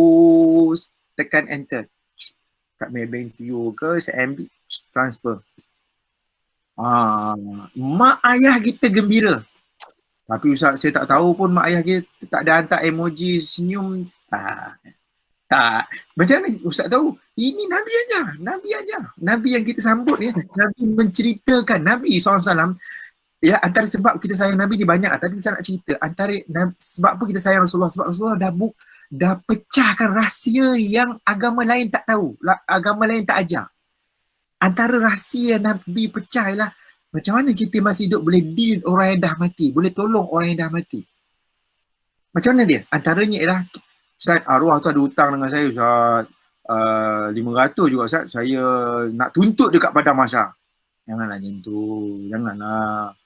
S3: Tekan enter. Kat Maybank to you ke, saya ambil, transfer. Mak ayah kita gembira. Tapi Ustaz, saya tak tahu pun mak ayah kita tak ada hantar emoji senyum. Tak. Macam mana Ustaz tahu? Ini Nabi aja. Nabi yang kita sambut ya. Nabi menceritakan. Nabi SAW, ya, antara sebab kita sayang Nabi ni banyak lah. Tapi saya nak cerita. Antara sebab apa kita sayang Rasulullah? Sebab Rasulullah dah pecahkan rahsia yang agama lain tak tahu. Agama lain tak ajar. Antara rahsia Nabi pecah ialah macam mana kita masih hidup boleh deal orang yang dah mati. Boleh tolong orang yang dah mati. Macam mana dia? Antaranya ialah, Ustaz, arwah tu ada hutang dengan saya Ustaz. 500 juga Ustaz. Saya nak tuntut dekat Padang Mahsyar. Janganlah macam tu. Janganlah.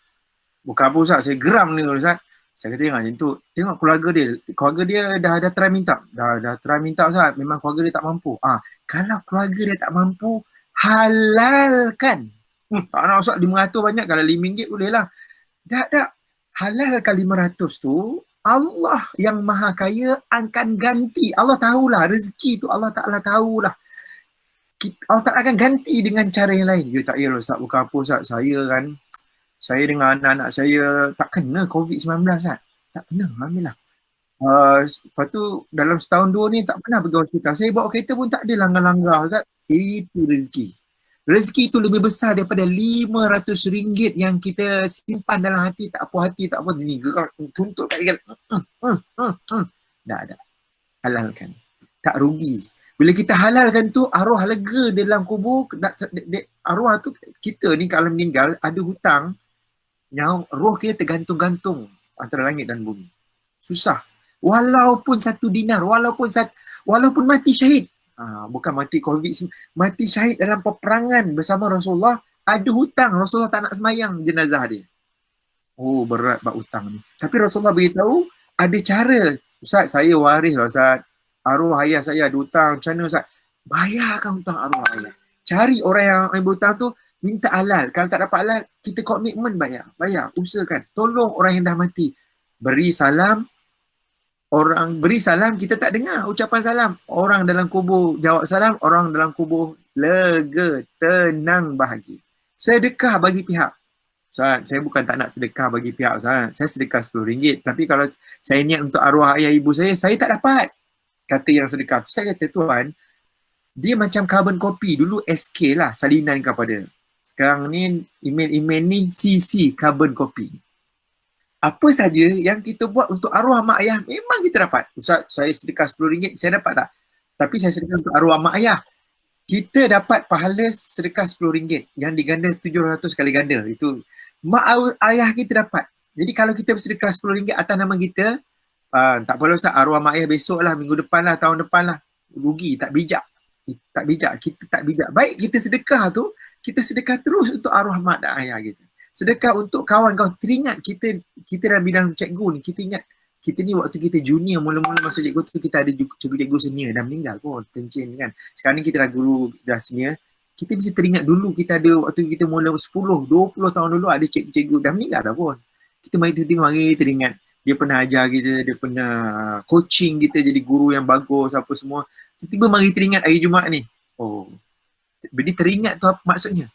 S3: Bukan apa Ustaz, saya geram ni Ustaz. Saya kata jangan macam tu. Tengok keluarga dia. Keluarga dia dah try minta. Dah try minta Ustaz. Memang keluarga dia tak mampu. Kalau keluarga dia tak mampu, halalkan. Tak nak Ustaz 500 banyak, kalau RM5 boleh lah. Tak. Halalkan 500 tu, Allah yang maha kaya akan ganti. Allah tahulah rezeki tu, Allah Ta'ala tahulah. Allah Ta'ala akan ganti dengan cara yang lain. Ya tak yalah Ustaz, bukan apa Ustaz. Saya dengan anak-anak saya tak kena COVID-19 Ustaz. Tak kena, alhamdulillah. Lepas tu dalam setahun dua ni tak pernah pergi hospital. Saya bawa kereta pun tak ada langgar-langgar Ustaz. Itu rezeki. Rezeki tu lebih besar daripada RM500 yang kita simpan dalam hati, tak apa ni gerak tuntut kat dia. Dah. Halalkan. Tak rugi. Bila kita halalkan tu, arwah lega dalam kubur. Arwah tu, kita ni kalau meninggal ada hutang, yang roh kita tergantung-gantung antara langit dan bumi. Susah. Walaupun 1 dinar, walaupun mati syahid. Bukan mati COVID, mati syahid dalam peperangan bersama Rasulullah, ada hutang, Rasulullah tak nak semayang jenazah dia. Oh, berat bab hutang ni. Tapi Rasulullah beritahu ada cara. Ustaz, saya waris lah Ustaz. Arwah ayah saya ada hutang, macam mana Ustaz? Bayarkan hutang arwah ayah. Cari orang yang berhutang tu, minta halal. Kalau tak dapat halal, kita komitmen bayar, usahakan. Tolong orang yang dah mati. Beri salam, kita tak dengar ucapan salam. Orang dalam kubur jawab salam, orang dalam kubur lega, tenang, bahagia. Sedekah bagi pihak. Ustaz, saya bukan tak nak sedekah bagi pihak Ustaz. Saya sedekah RM10. Tapi kalau saya niat untuk arwah ayah ibu saya tak dapat. kata yang sedekah tu, saya kata tuan, dia macam carbon copy. Dulu SK lah, salinan kepada. Sekarang ni email ni CC, carbon copy. Apa saja yang kita buat untuk arwah mak ayah, memang kita dapat. Ustaz, saya sedekah RM10, saya dapat tak? Tapi saya sedekah untuk arwah mak ayah. Kita dapat pahala sedekah RM10 yang diganda 700 kali ganda. Itu mak ayah kita dapat. Jadi kalau kita bersedekah RM10 atas nama kita, tak apalah Ustaz, arwah mak ayah besok lah, minggu depan lah, tahun depan lah. Rugi, tak bijak. Tak bijak, kita tak bijak. Baik kita sedekah tu, kita sedekah terus untuk arwah mak dan ayah kita. Sedekah untuk kawan-kawan. Teringat kita dalam bidang cikgu ni, kita ingat kita ni waktu kita junior mula-mula masuk cikgu tu, kita ada cikgu senior dah meninggal pun, pencen kan. Sekarang ni kita dah guru dah senior, kita bisa teringat dulu kita ada waktu kita mula 10-20 tahun dulu ada cikgu dah meninggal dah pun. Kita mari teringat dia pernah ajar kita, dia pernah coaching kita jadi guru yang bagus apa semua. Tiba-tiba mari teringat hari Jumaat ni. Oh, jadi teringat tu apa maksudnya?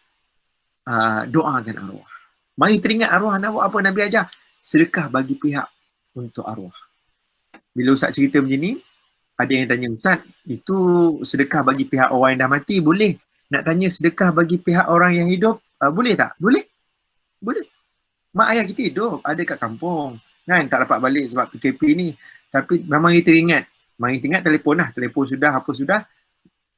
S3: Doakan arwah. Mari teringat arwah apa Nabi ajar? Sedekah bagi pihak untuk arwah. Bila Ustaz cerita macam ni, ada yang tanya, Ustaz, itu sedekah bagi pihak orang yang dah mati, boleh? Nak tanya sedekah bagi pihak orang yang hidup, boleh tak? Boleh. Boleh. Mak ayah kita hidup, ada kat kampung. Kan, tak dapat balik sebab PKP ni. Tapi memang kita ingat. Mari tengok telefon lah. Telefon sudah, apa sudah.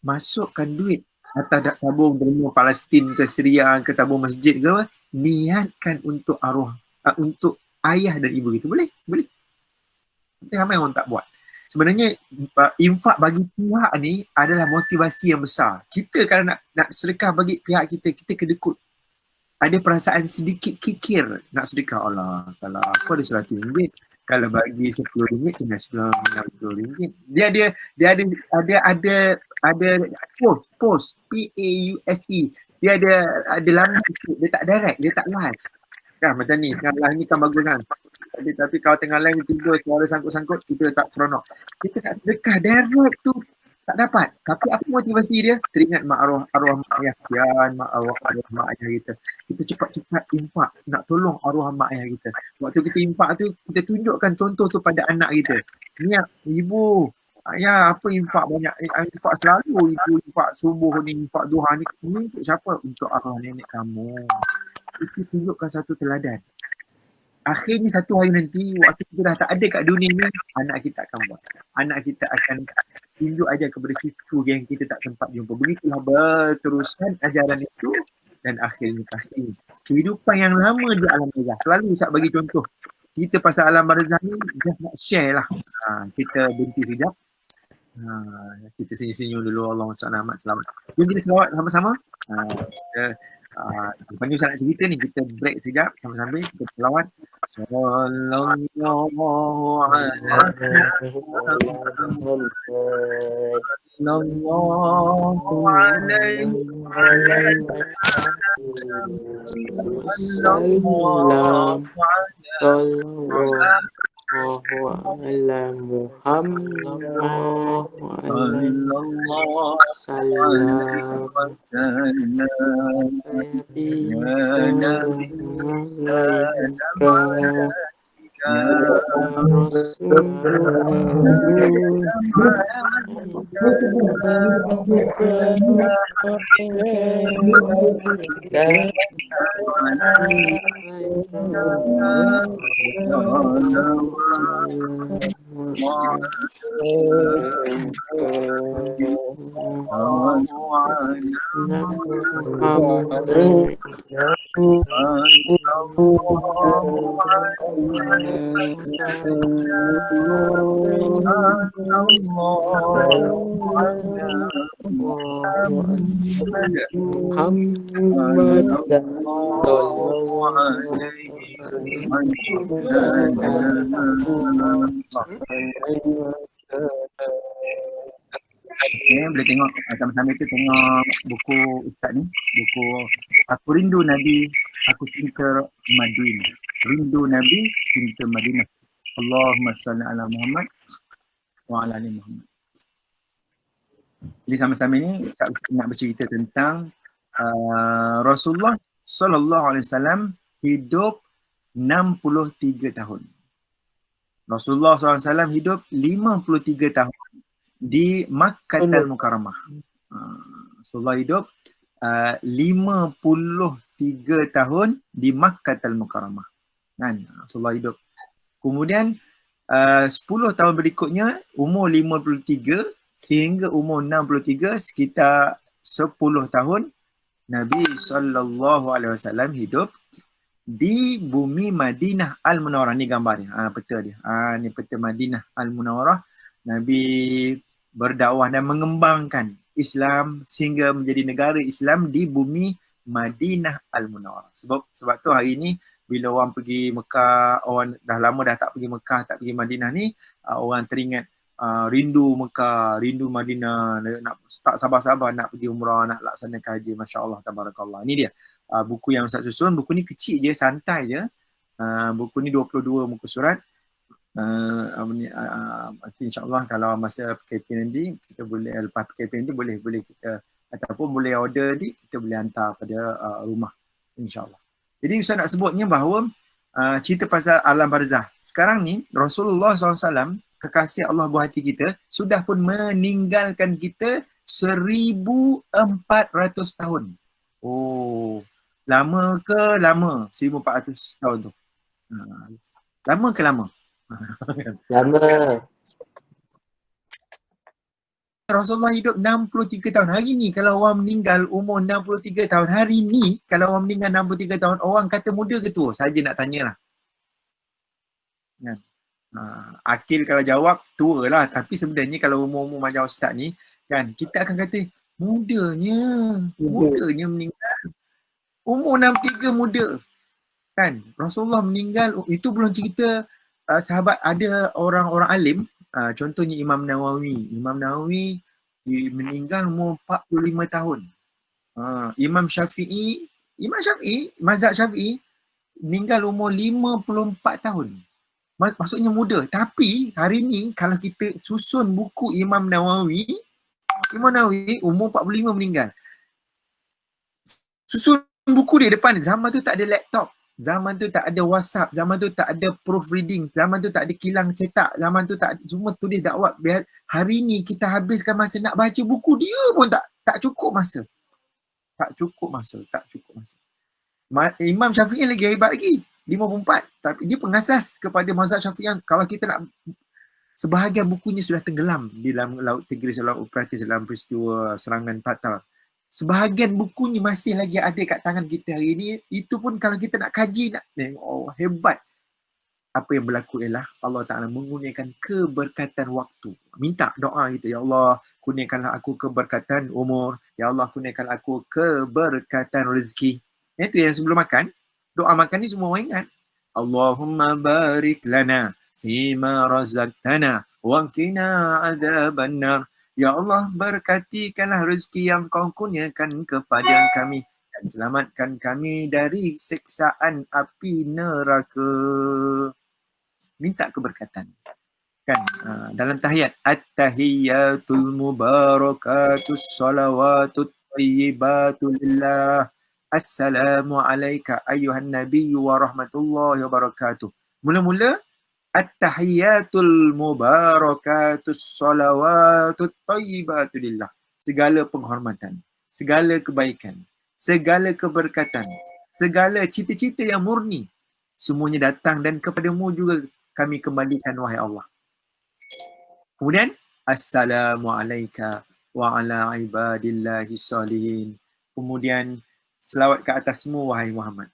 S3: Masukkan duit atas tabung derma Palestin ke Syria ke tabung masjid ke. Niatkan untuk arwah. Untuk ayah dan ibu kita. Boleh? Boleh. Tapi ramai orang tak buat. Sebenarnya infak bagi pihak ni adalah motivasi yang besar. Kita kalau nak sedekah bagi pihak kita, kita kedekut. Ada perasaan sedikit kikir nak sedekah. Allah, kalau aku ada RM100, kalau bagi RM10 kena RM90. Dia ada post PAUSE. Dia ada lama sikit, dia tak direct, dia tak live. Kan macam ni, tengah live ni kan bagus kan. Tapi kalau tengah live tiba suara sangkut-sangkut, kita tak seronok. Kita nak sedekah direct tu tak dapat. Tapi apa motivasi dia? Teringat mak arwah mak ayah. Kesian arwah mak ayah kita. Kita cepat-cepat impak nak tolong arwah mak ayah kita. Waktu kita impak tu, kita tunjukkan contoh tu pada anak kita. Niat, ibu, ayah apa impak banyak? Impak selalu, ibu impak subuh ni, impak duha ni. Ini untuk siapa? Untuk arwah nenek kamu. Kita tunjukkan satu teladan. Akhirnya satu hari nanti, waktu kita dah tak ada kat dunia ni, anak kita akan buat. Anak kita akan tunjuk ajar kepada cucu yang kita tak sempat jumpa. Begitulah berterusan ajaran itu dan akhirnya pasti kehidupan yang lama di alam barzah. Selalu Ustaz bagi contoh. Kita pasal alam barzah ni, just nak share lah. Kita berhenti sekejap. Kita senyum-senyum dulu. Allah selamat. Jom kita selawat sama-sama. Lepas ni Ustaz nak cerita ni, kita break sekejap sambil-sambil kita selawat. Sallallahu boleh tengok sama-sama itu tengok buku Ustaz ni, buku Aku Rindu Nabi, Aku Cinta Madinah. Rindu Nabi, Cinta Madinah. Allahumma salli ala Muhammad wa ala ali Muhammad. Jadi sama-sama ni Ustaz nak bercerita tentang Rasulullah sallallahu alaihi wasallam hidup 63 tahun. Rasulullah SAW hidup 53 tahun di Makkahul Mukarramah. Rasulullah hidup 53 tahun di Makkahul Mukarramah. Kan? Rasulullah hidup. Kemudian 10 tahun berikutnya umur 53 sehingga umur 63, sekitar 10 tahun Nabi SAW hidup di bumi Madinah Al-Munawwarah. Ni gambar dia. Peta dia. Ni peta Madinah Al-Munawwarah. Nabi berdakwah dan mengembangkan Islam sehingga menjadi negara Islam di bumi Madinah Al-Munawwarah. Sebab tu hari ni bila orang pergi Mekah, orang dah lama dah tak pergi Mekah, tak pergi Madinah ni, orang teringat rindu Mekah, rindu Madinah, nak tak sabar-sabar nak pergi umrah, nak laksanakan haji. Masya Allah, tabarakallah. Ini dia buku yang Ustaz susun. Buku ni kecil je, santai je. Buku ni 22 muka surat. InsyaAllah kalau masa PKP nanti, kita boleh, lepas PKP nanti boleh kita, ataupun boleh order nanti, kita boleh hantar pada rumah. InsyaAllah. Jadi Ustaz nak sebutnya bahawa cerita pasal alam barzah. Sekarang ni Rasulullah SAW, kekasih Allah buah hati kita, sudah pun meninggalkan kita 1400 tahun. Oh, lama ke lama 1400 tahun tu? Lama ke lama?
S4: Lama.
S3: Rasulullah hidup 63 tahun. Hari ni kalau orang meninggal umur 63 tahun, hari ni kalau orang meninggal 63 tahun, orang kata muda ke tua? Saja nak tanyalah. Kan? Akil kalau jawab tua lah, tapi sebenarnya kalau umur-umur macam Ustaz ni, kan, kita akan kata mudanya meninggal. Umur 63 muda. Kan? Rasulullah meninggal, itu belum cerita sahabat, ada orang-orang alim. Contohnya Imam Nawawi. Imam Nawawi meninggal umur 45 tahun. Imam Syafi'i, mazhab Syafi'i meninggal umur 54 tahun. Maksudnya muda. Tapi hari ni kalau kita susun buku Imam Nawawi umur 45 meninggal. Susun buku dia depan, zaman tu tak ada laptop. Zaman tu tak ada WhatsApp, zaman tu tak ada proofreading, zaman tu tak ada kilang cetak, zaman tu tak ada, semua tulis dakwah. Hari ni kita habiskan masa nak baca buku dia pun tak cukup masa. Tak cukup masa. Imam Syafi'i lagi hebat lagi, 54. Tapi dia pengasas kepada mazhab Syafi'i yang kalau kita nak, sebahagian bukunya sudah tenggelam di dalam Laut Tigris, Laut Eufrates dalam peristiwa serangan Tatar. Sebahagian bukunya masih lagi ada kat tangan kita hari ini. Itu pun kalau kita nak kaji, nak tengok, hebat. Apa yang berlaku ialah Allah Ta'ala mengurniakan keberkatan waktu. Minta doa kita, ya Allah, kurniakanlah aku keberkatan umur. Ya Allah, kurniakanlah aku keberkatan rezeki. Itu yang sebelum makan, doa makan ni semua orang ingat. Allahumma barik lana fima razaqtana wa qina adzabannar. Ya Allah, berkatikanlah rezeki yang kau kurniakan kepada kami dan selamatkan kami dari siksaan api neraka. Minta keberkatan. Kan? Dalam tahiyat, at-tahiyyatul mubarakatus salawatut thayyibatu lillah. Assalamu alayka ayyuhan nabiyyu wa rahmatullahi wa barakatuh. Mula-mula, at-tahiyyatul mubarakatus salawatut thayyibatu lillah. Segala penghormatan, segala kebaikan, segala keberkatan, segala cita-cita yang murni, semuanya datang dan kepadamu juga kami kembalikan, wahai Allah. Kemudian, assalamu alayka wa ala ibadillahi salihin. Kemudian, selawat ke atasmu, wahai Muhammad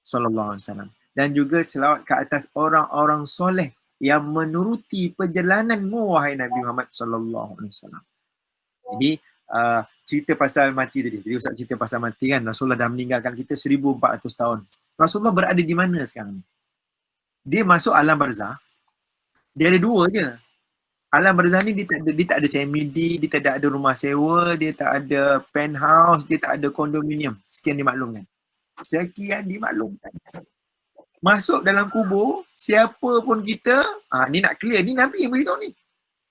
S3: sallallahu alaihi wasallam. Dan juga selawat ke atas orang-orang soleh yang menuruti perjalananmu, wahai Nabi Muhammad sallallahu alaihi wasallam. Jadi cerita pasal mati tadi. Jadi Ustaz cerita pasal mati kan. Rasulullah dah meninggalkan kita 1400 tahun. Rasulullah berada di mana sekarang? Dia masuk alam barzah. Dia ada dua je. Alam barzah ni dia tak ada semidi, dia tak ada rumah sewa, dia tak ada penthouse, dia tak ada kondominium. Sekian dimaklumkan. Sekian dimaklumkan. Masuk dalam kubur, siapa pun kita, ni nak clear, ni Nabi yang beritahu ni.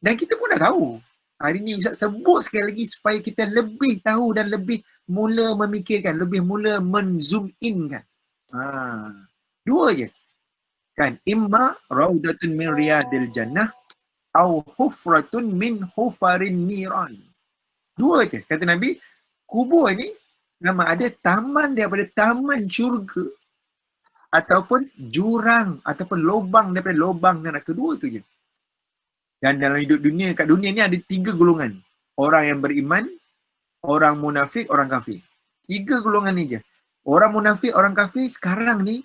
S3: Dan kita pun dah tahu. Hari ni Ustaz sebut sekali lagi supaya kita lebih tahu dan lebih mula memikirkan, lebih mula men-zoom in kan. Dua je. Kan, imma raudatun min riyadil jannah au hufratun min hufarin niran. Dua je kata Nabi. Kubur ni sama ada taman daripada taman syurga ataupun jurang ataupun lubang daripada lubang neraka. Dua tu je. Dan dalam hidup dunia, kat dunia ni ada 3 golongan. Orang yang beriman, orang munafik, orang kafir. 3 golongan ni je. Orang munafik, orang kafir sekarang ni,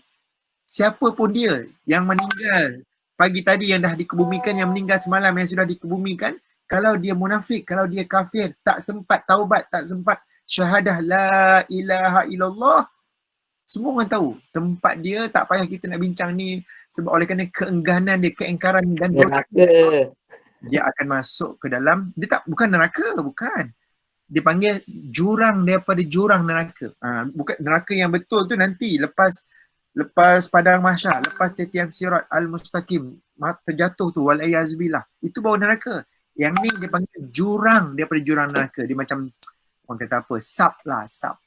S3: siapa pun dia yang meninggal pagi tadi yang dah dikebumikan, yang meninggal semalam yang sudah dikebumikan, kalau dia munafik, kalau dia kafir, tak sempat taubat, tak sempat syahadah la ilaha illallah, semua orang tahu tempat dia. Tak payah kita nak bincang ni sebab oleh kerana keengganan dia, keengkaran dan
S4: Neraka.
S3: dia akan masuk ke dalam, dia tak, bukan neraka, bukan. Dia panggil jurang daripada jurang neraka. Bukan neraka yang betul tu nanti lepas padang mahsyar, lepas titian sirat al-mustaqim terjatuh tu, wal-iyazbillah, itu baru neraka. Yang ni dia panggil jurang daripada jurang neraka. Dia macam orang kata apa, sap lah, sap.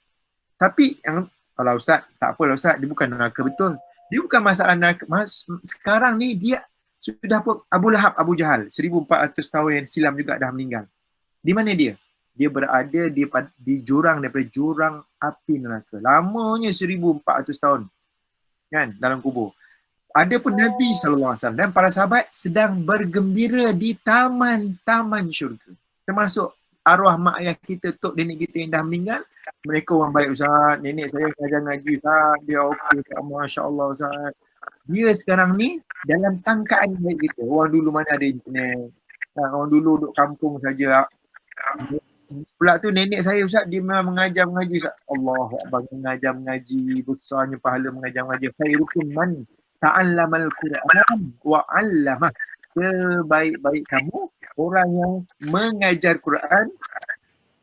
S3: Tapi yang, kalau Ustaz, tak apalah Ustaz, dia bukan neraka betul. Dia bukan masalah neraka. Sekarang ni dia sudah Abu Lahab, Abu Jahal, 1400 tahun yang silam juga dah meninggal. Di mana dia? Dia berada di jurang daripada jurang api neraka. Lamanya 1400 tahun. Kan, dalam kubur. Ada pun Nabi SAW dan para sahabat sedang bergembira di taman-taman syurga. Termasuk arwah mak ayah kita, tok nenek kita yang dah meninggal. Mereka orang baik Ustaz, nenek saya mengajar ngaji Ustaz, dia okey, Masya Allah Ustaz. Dia sekarang ni dalam sangkaan baik kita. Orang dulu mana ada internet. Orang dulu duduk kampung saja. Pula tu nenek saya Ustaz, dia memang mengajar mengaji Ustaz. Allah Akbar, mengajar mengaji, besarnya pahala mengajar mengaji. Khairukum man ta'allamal Quran wa 'allamah. Sebaik-baik kamu orang yang mengajar Quran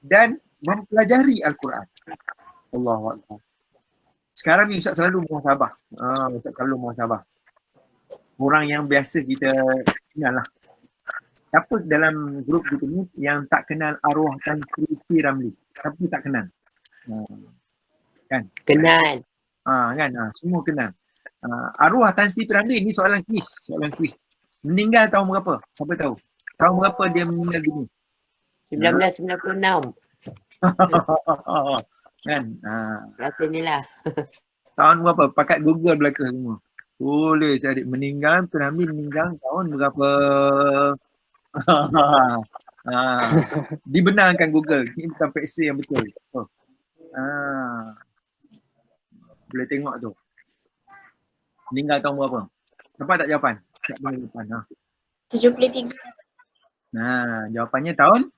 S3: dan mempelajari Al-Quran. Allahu Akbar. Sekarang ni Ustaz selalu muhasabah. Ustaz selalu muhasabah. Orang yang biasa kita kenal lah. Siapa dalam grup kita ni yang tak kenal arwah Tan Sri Ramli? Siapa tak kenal? Kan?
S4: Kenal.
S3: Kan? Semua kenal. Arwah Tan Sri Ramli ni soalan kuis. Meninggal tahun berapa? Siapa tahu? Tahun berapa dia meninggal dunia?
S4: 1996.
S3: Kan?
S4: Rasanya lah.
S3: Tahun berapa? Pakat Google belaka semua. Tulis adik meninggal, Tan Ramli meninggal tahun berapa? Dibenarkan Google. Ini bukan periksa yang betul. Boleh tengok tu. Meninggal tahun berapa? Dapat tak jawapan? Tak boleh jawapan.
S5: 73.
S3: Jawapannya tahun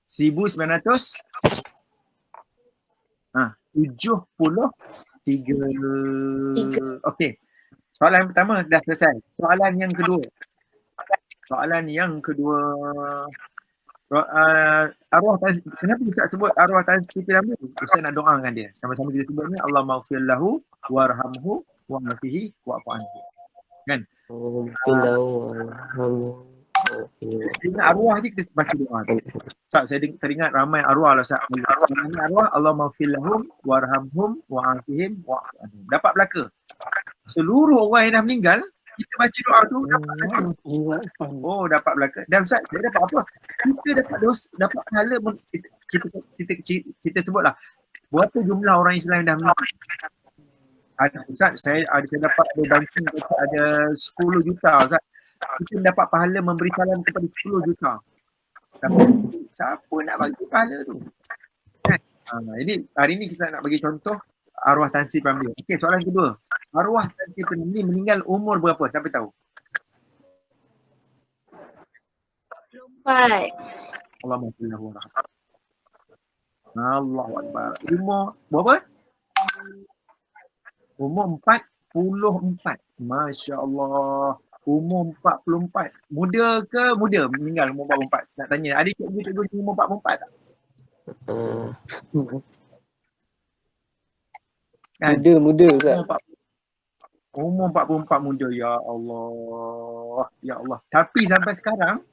S3: 1973. Okey. Soalan yang pertama dah selesai. Soalan yang kedua. Arwah kenapa Ustaz sebut arwah Tan Sri Ramli? Ustaz nak doa dengan dia. Sama-sama kita sebut ni, Allahumma ighfir lahu warhamhu wa'afihi wa'fu anhu. Kan? Dengan arwah je kita baca doa tu. Ustaz, saya teringat ramai arwah lah Ustaz. Arwah Allahumma ighfir lahum warhamhum wa'afihim wa'fu anhum. Dapat belaka. Seluruh orang yang dah meninggal, kita baca doa tu dapat belaka. Dapat belaka. Dan Ustaz, dia dapat apa? Kita dapat dapat pahala. Kita sebutlah berapa jumlah orang Islam yang dah meninggal. Ustaz, saya dapat banking ada 10 juta Ustaz. Kita dapat pahala memberi salam kepada 10 juta. Siapa nak bagi pahala tu? Jadi hari ni kita nak bagi contoh arwah Tan Sri Ramli. Okey, soalan kedua. Arwah Tan Sri Ramli meninggal umur berapa? Siapa tahu?
S5: 4.
S3: Allahu Akbar. Allahu Akbar. Umur berapa? Umur 44. Masya Allah. Umur 44. Muda ke muda meninggal umur 44? Nak tanya, ada cikgu-cikgu umur 44 tak? Kan?
S1: Muda kan?
S3: Umur 44 muda. Ya Allah. Ya Allah. Tapi sampai sekarang,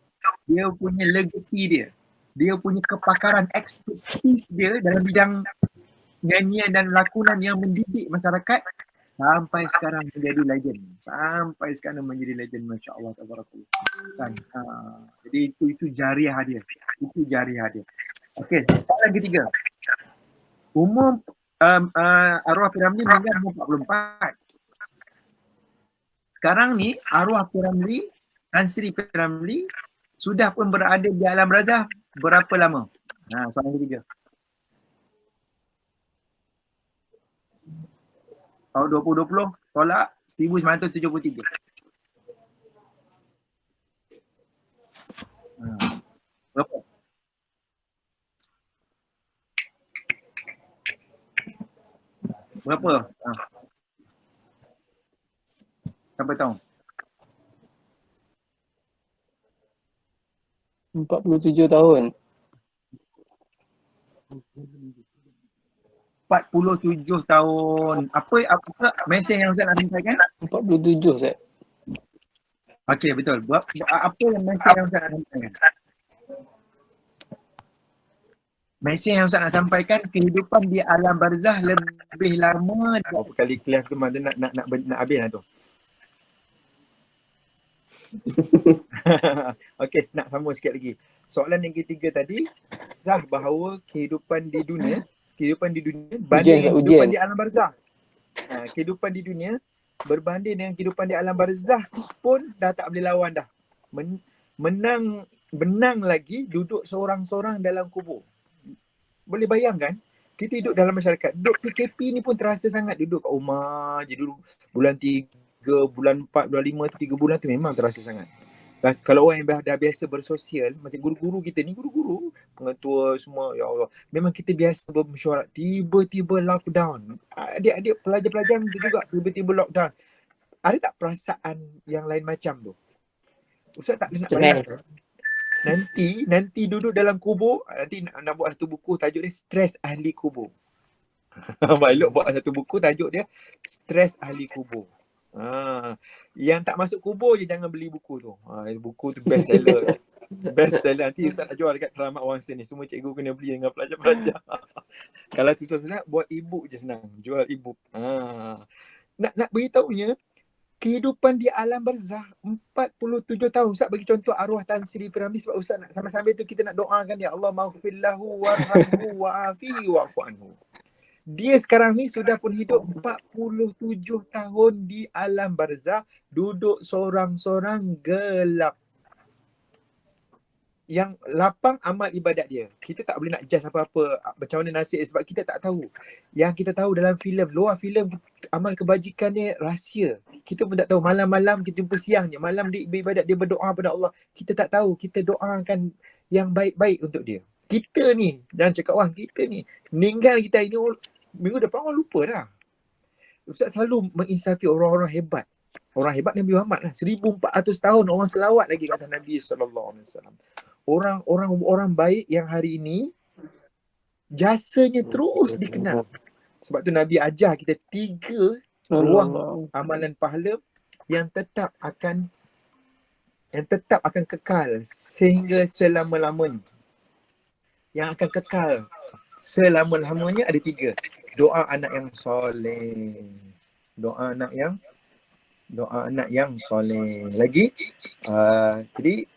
S3: dia punya legacy dia punya kepakaran, expertise dia dalam bidang nyanyian dan lakonan yang mendidik masyarakat sampai sekarang menjadi legend. Sampai sekarang menjadi legend, Masya Allah, tabarakallah. Kan? Jadi itu jariah dia. Itu jariah dia. Okey, soalan ketiga. Umur arwah P. Ramlee meninggal umur 44. Sekarang ni arwah P. Ramlee, Tan Sri P. Ramlee sudah pun berada di alam barzah berapa lama? Soalan ketiga. Tahun 2020 tolak 1973. Berapa? Berapa? Siapa tahu?
S1: 47 tahun.
S3: 47 tahun. Apa mesej yang Ustaz nak sampaikan?
S1: 47 Ustaz.
S3: Okey, betul. Apa yang mesej yang Ustaz nak sampaikan? Mesej yang Ustaz nak sampaikan, kehidupan di alam barzah lebih lama. Berapa kali kelas tu mana nak habis lah tu. Okey, nak sambung sikit lagi. Soalan yang ketiga tadi, sah bahawa kehidupan di dunia banding dengan kehidupan di alam barzah. Kehidupan di dunia berbanding dengan kehidupan di alam barzah pun dah tak boleh lawan dah. Menang lagi duduk seorang-seorang dalam kubur. Boleh bayangkan, kita hidup dalam masyarakat. Duduk PKP ni pun terasa sangat. Duduk kat rumah je, duduk bulan 3, bulan 4, bulan 5 tu 3 bulan tu memang terasa sangat. Kalau orang yang dah biasa bersosial, macam guru-guru kita ni, guru-guru, pengetua semua, ya Allah. Memang kita biasa bermesyuarat, tiba-tiba lockdown. Adik-adik pelajar-pelajar kita juga tiba-tiba lockdown. Ada tak perasaan yang lain macam tu? Ustaz tak nak bayangkan. Nanti duduk dalam kubur, nanti nak buat satu buku tajuk dia Stres Ahli Kubur. Elok buat satu buku tajuk dia Stres Ahli Kubur. Yang tak masuk kubur je jangan beli buku tu. Buku tu best seller. Best seller. Nanti Ustaz nak jual dekat Keramat Wangsa ni. Semua cikgu kena beli dengan pelajar-pelajar. Kalau susah-susah buat e-book je senang. Jual e-book. Nak beritahunya, kehidupan di alam barzah 47 tahun. Ustaz bagi contoh arwah Tan Sri P. Ramlee sebab Ustaz nak sambil-sambil tu kita nak doakan dia, Allah maghfirlahu warhamhu wa'afihi wa'fu anhu. Dia sekarang ni sudah pun hidup 47 tahun di alam barzah, duduk sorang-sorang gelap. Yang lapang amal ibadat dia. Kita tak boleh nak judge apa-apa macam mana nasib sebab kita tak tahu. Yang kita tahu dalam filem, luar filem, amal kebajikan dia rahsia. Kita pun tak tahu. Malam-malam kita jumpa siang je. Malam dia beribadat, dia berdoa pada Allah. Kita tak tahu. Kita doakan yang baik-baik untuk dia. Kita ni, jangan cakap orang, kita ni. Meninggal kita ini, minggu depan orang lupa dah. Ustaz selalu menginsafi orang-orang hebat. Orang hebat Nabi Muhammad lah. 1400 tahun orang selawat lagi kata Nabi SAW. Orang-orang baik yang hari ini jasanya terus dikenal. Sebab tu Nabi ajar kita 3 ruang amalan pahala yang tetap akan kekal sehingga selama-lamanya. Yang akan kekal selama-lamanya ada 3. Doa anak yang soleh. Doa anak yang soleh. Lagi jadi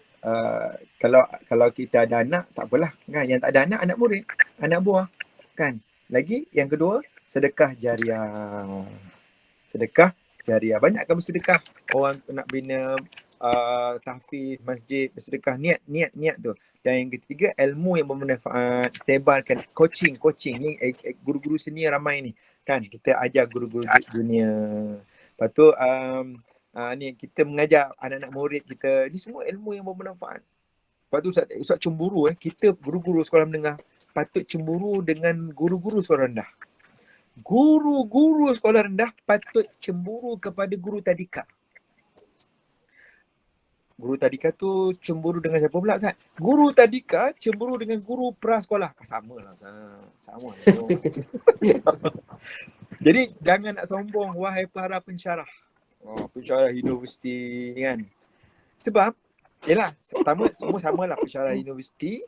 S3: kalau kita ada anak tak apalah kan, yang tak ada anak murid, anak buah kan. Lagi yang kedua, sedekah jariah. Sedekah jariah. Banyak kan bersedekah. Orang nak bina tahfiz masjid, bersedekah niat tu. Dan yang ketiga, ilmu yang bermanfaat, sebarkan coaching ni guru-guru seni ramai ni kan, kita ajar guru-guru dunia. Lepas tu ni kita mengajar anak-anak murid kita, ni semua ilmu yang bermanfaat. Lepas tu Ustaz cemburu kita guru-guru sekolah menengah patut cemburu dengan guru-guru sekolah rendah. Guru-guru sekolah rendah patut cemburu kepada guru tadika. Guru tadika tu cemburu dengan siapa pula Ustaz? Guru tadika cemburu dengan guru prasekolah. Sama lah Ustaz. Sama lah. Jadi jangan nak sombong wahai para pensyarah. Pensyarah universiti kan. Sebab, yelah, pertama semua samalah pensyarah universiti.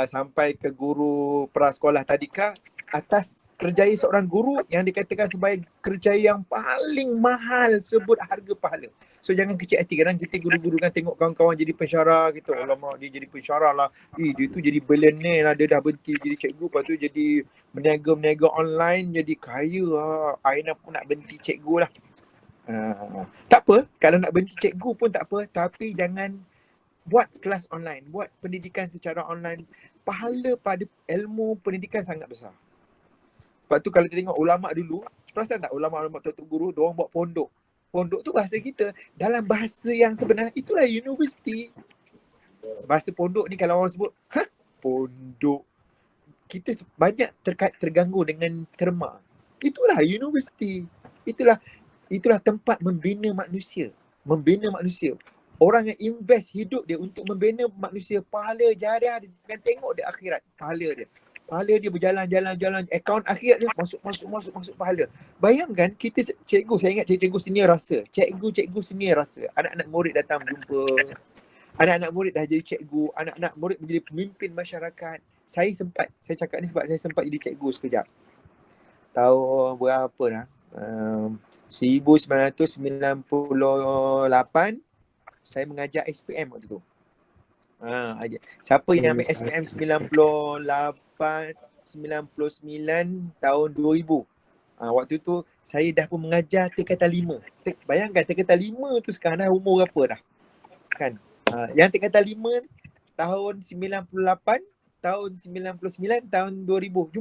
S3: sampai ke guru prasekolah tadika, atas kerjaya seorang guru yang dikatakan sebagai kerjaya yang paling mahal, sebut harga pahala. So jangan kecil hati. Kadang kita guru-guru kan tengok kawan-kawan jadi pensyarah gitu. Alamak, dia jadi pensyarah lah. Dia tu jadi billionaire lah. Dia dah berhenti jadi cikgu, lepas tu jadi berniaga online, jadi kaya lah. Aina pun nak berhenti cikgu lah. Tak apa, kalau nak berhenti cikgu pun tak apa, tapi jangan buat kelas online, buat pendidikan secara online. Pahala pada ilmu pendidikan sangat besar. Sebab tu kalau kita tengok ulama' dulu, perasan tak ulama' tok guru, diorang buat pondok. Pondok tu bahasa kita. Dalam bahasa yang sebenar, itulah universiti. Bahasa pondok ni kalau orang sebut, pondok. Kita banyak terganggu dengan terma. Itulah universiti. Itulah tempat membina manusia. Membina manusia. Orang yang invest hidup dia untuk membina manusia, pahala jariah dia, jangan tengok dia akhirat, pahala dia. Pahala dia berjalan, akaun akhirat dia masuk pahala. Bayangkan kita cikgu, saya ingat cikgu senior rasa. Cikgu senior rasa. Anak-anak murid datang jumpa. Anak-anak murid dah jadi cikgu, anak-anak murid menjadi pemimpin masyarakat. Saya cakap ni sebab saya sempat jadi cikgu sekejap. Tahun berapa dah? 1998 saya mengajar SPM waktu tu. Siapa yang ambil SPM 99 tahun 2000. Waktu tu saya dah pun mengajar tingkatan 5. Bayangkan tingkatan 5 tu sekarang dah umur berapa dah? Kan? Yang tingkatan 5 tahun 98, tahun 99, tahun 2000.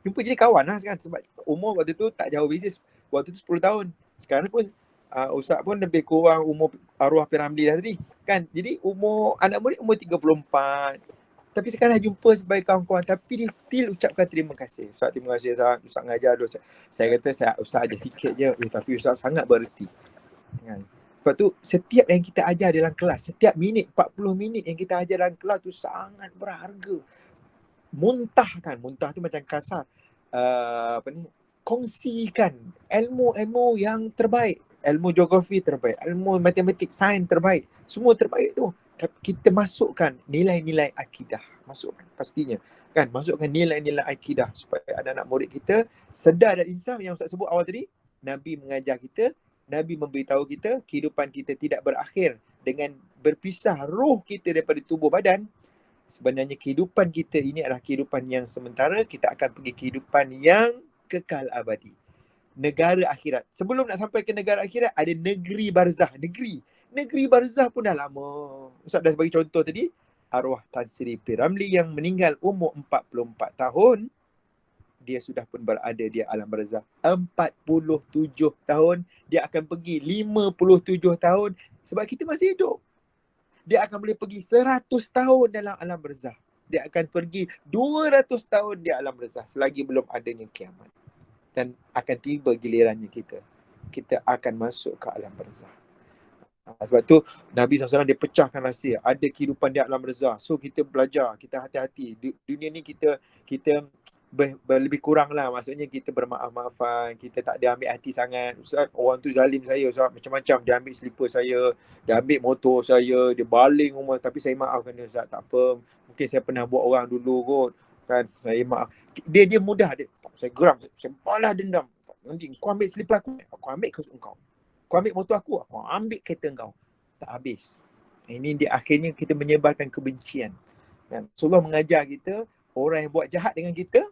S3: Jumpa jadi kawan lah sekarang. Sebab umur waktu tu tak jauh beza. Waktu tu 10 tahun. Sekarang pun Ustaz pun lebih kurang umur arwah Piramli dah tadi. Kan? Jadi umur anak murid umur 34. Tapi sekarang dah jumpa sebagai kawan-kawan. Tapi dia still ucapkan terima kasih. Ustaz, terima kasih Ustaz. Ustaz mengajar. Saya kata Ustaz ajar sikit je. Tapi Ustaz sangat bererti. Kan? Sebab tu setiap yang kita ajar dalam kelas, setiap minit, 40 minit yang kita ajar dalam kelas tu sangat berharga. Muntah tu macam kasar. Kongsikan ilmu-ilmu yang terbaik. Ilmu geografi terbaik, ilmu matematik, sains terbaik. Semua terbaik tu. Kita masukkan nilai-nilai akidah. Masukkan pastinya. Kan? Masukkan nilai-nilai akidah supaya anak-anak murid kita sedar dan insaf yang Ustaz sebut awal tadi. Nabi mengajar kita, Nabi memberitahu kita kehidupan kita tidak berakhir dengan berpisah roh kita daripada tubuh badan. Sebenarnya kehidupan kita ini adalah kehidupan yang sementara. Kita akan pergi kehidupan yang kekal abadi. Negara akhirat. Sebelum nak sampai ke negara akhirat, ada negeri barzah. Negeri barzah pun dah lama. Ustaz dah bagi contoh tadi. Arwah Tan Sri P. Ramlee yang meninggal umur 44 tahun. Dia sudah pun berada di alam barzah. 47 tahun. Dia akan pergi 57 tahun. Sebab kita masih hidup. Dia akan boleh pergi 100 tahun dalam alam barzah. Dia akan pergi 200 tahun di alam barzah selagi belum adanya kiamat. Dan akan tiba gilirannya kita. Kita akan masuk ke alam barzah. Sebab tu Nabi SAW dia pecahkan rahsia. Ada kehidupan di alam barzah. So kita belajar, kita hati-hati. Dunia ni kita lebih kurang lah. Maksudnya kita bermaaf-maafan. Kita tak ada ambil hati sangat. Ustaz, orang tu zalim saya Ustaz. Macam-macam. Dia ambil slipper saya. Dia ambil motor saya. Dia baling rumah. Tapi saya maafkan dia Ustaz. Tak apa. Mungkin saya pernah buat orang dulu kot. Kan, saya maaf. Dia mudah. Saya geram. Saya balas dendam. Nanti kau ambil slipper aku ambil kereta kau. Kau ambil motor aku ambil kereta kau. Tak habis. Ini dia akhirnya kita menyebarkan kebencian. Kan? Rasulullah mengajar kita, orang yang buat jahat dengan kita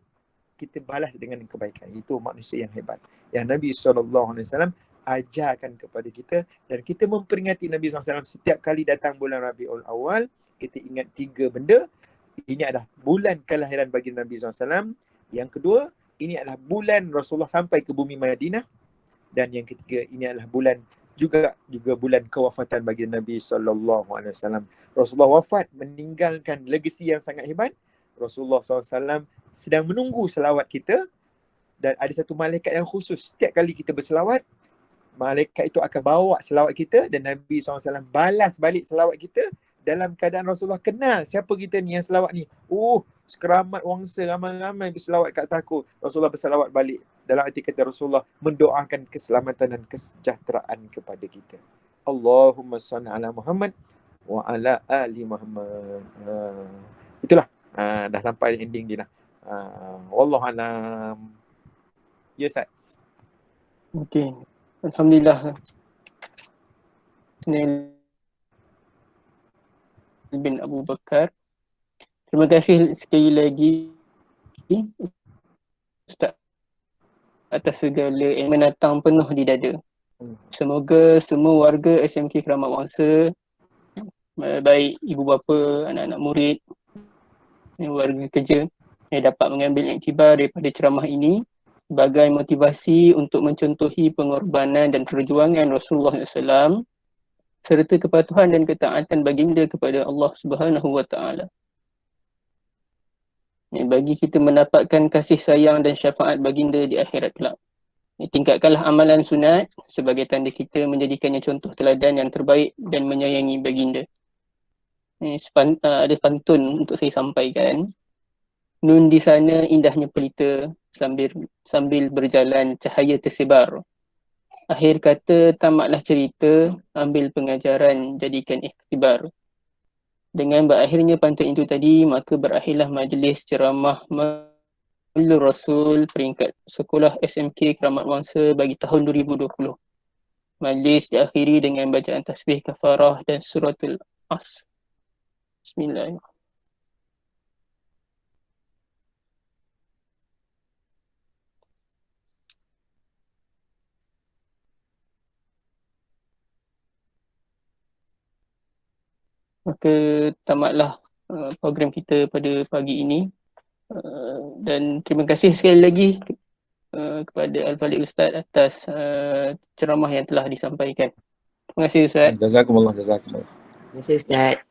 S3: balas dengan kebaikan. Itu manusia yang hebat. Yang Nabi SAW ajarkan kepada kita, dan kita memperingati Nabi SAW setiap kali datang bulan Rabiul Awal. Kita ingat 3 benda. Ini adalah bulan kelahiran bagi Nabi SAW. Yang kedua, ini adalah bulan Rasulullah sampai ke bumi Madinah. Dan yang ketiga, ini adalah bulan juga bulan kewafatan bagi Nabi SAW. Rasulullah wafat meninggalkan legasi yang sangat hebat. Rasulullah SAW sedang menunggu selawat kita, dan ada satu malaikat yang khusus. Setiap kali kita berselawat, malaikat itu akan bawa selawat kita, dan Nabi SAW balas balik selawat kita dalam keadaan Rasulullah kenal siapa kita ni yang selawat ni. Sekeramat wangsa ramai-ramai berselawat kat atas aku. Rasulullah berselawat balik. Dalam arti kata Rasulullah mendoakan keselamatan dan kesejahteraan kepada kita. Allahumma salli ala Muhammad wa ala ali Muhammad. Itulah
S5: dah sampai ending dia dah. Wallahualam. Ya Ustaz.
S1: Okey. Alhamdulillah. Ismail bin Abu Bakar. Terima kasih sekali lagi Ustaz atas segala yang menatang penuh di dada. Semoga semua warga SMK Keramat Wangsa, baik ibu bapa, anak-anak murid, warga kerja, yang dapat mengambil iktibar daripada ceramah ini sebagai motivasi untuk mencontohi pengorbanan dan perjuangan Rasulullah SAW serta kepatuhan dan ketaatan baginda kepada Allah Subhanahu Wa Taala. Bagi kita mendapatkan kasih sayang dan syafaat baginda di akhirat kelak. Tingkatkanlah amalan sunat sebagai tanda kita menjadikannya contoh teladan yang terbaik dan menyayangi baginda. Ada pantun untuk saya sampaikan. Nun di sana indahnya pelita sambil berjalan cahaya tersebar. Akhir kata tamatlah cerita, ambil pengajaran, jadikan iktibar. Dengan berakhirnya pantun itu tadi, maka berakhirlah majlis ceramah Maulid Rasul peringkat sekolah SMK Keramat Wangsa bagi tahun 2020. Majlis diakhiri dengan bacaan tasbih kafarah dan suratul As. Bismillahirrahmanirrahim. Maka tamatlah program kita pada pagi ini. Dan terima kasih sekali lagi kepada Al-Fadhil Ustaz atas ceramah yang telah disampaikan. Terima kasih Ustaz.
S5: Jazakumullah.
S4: Terima kasih Ustaz.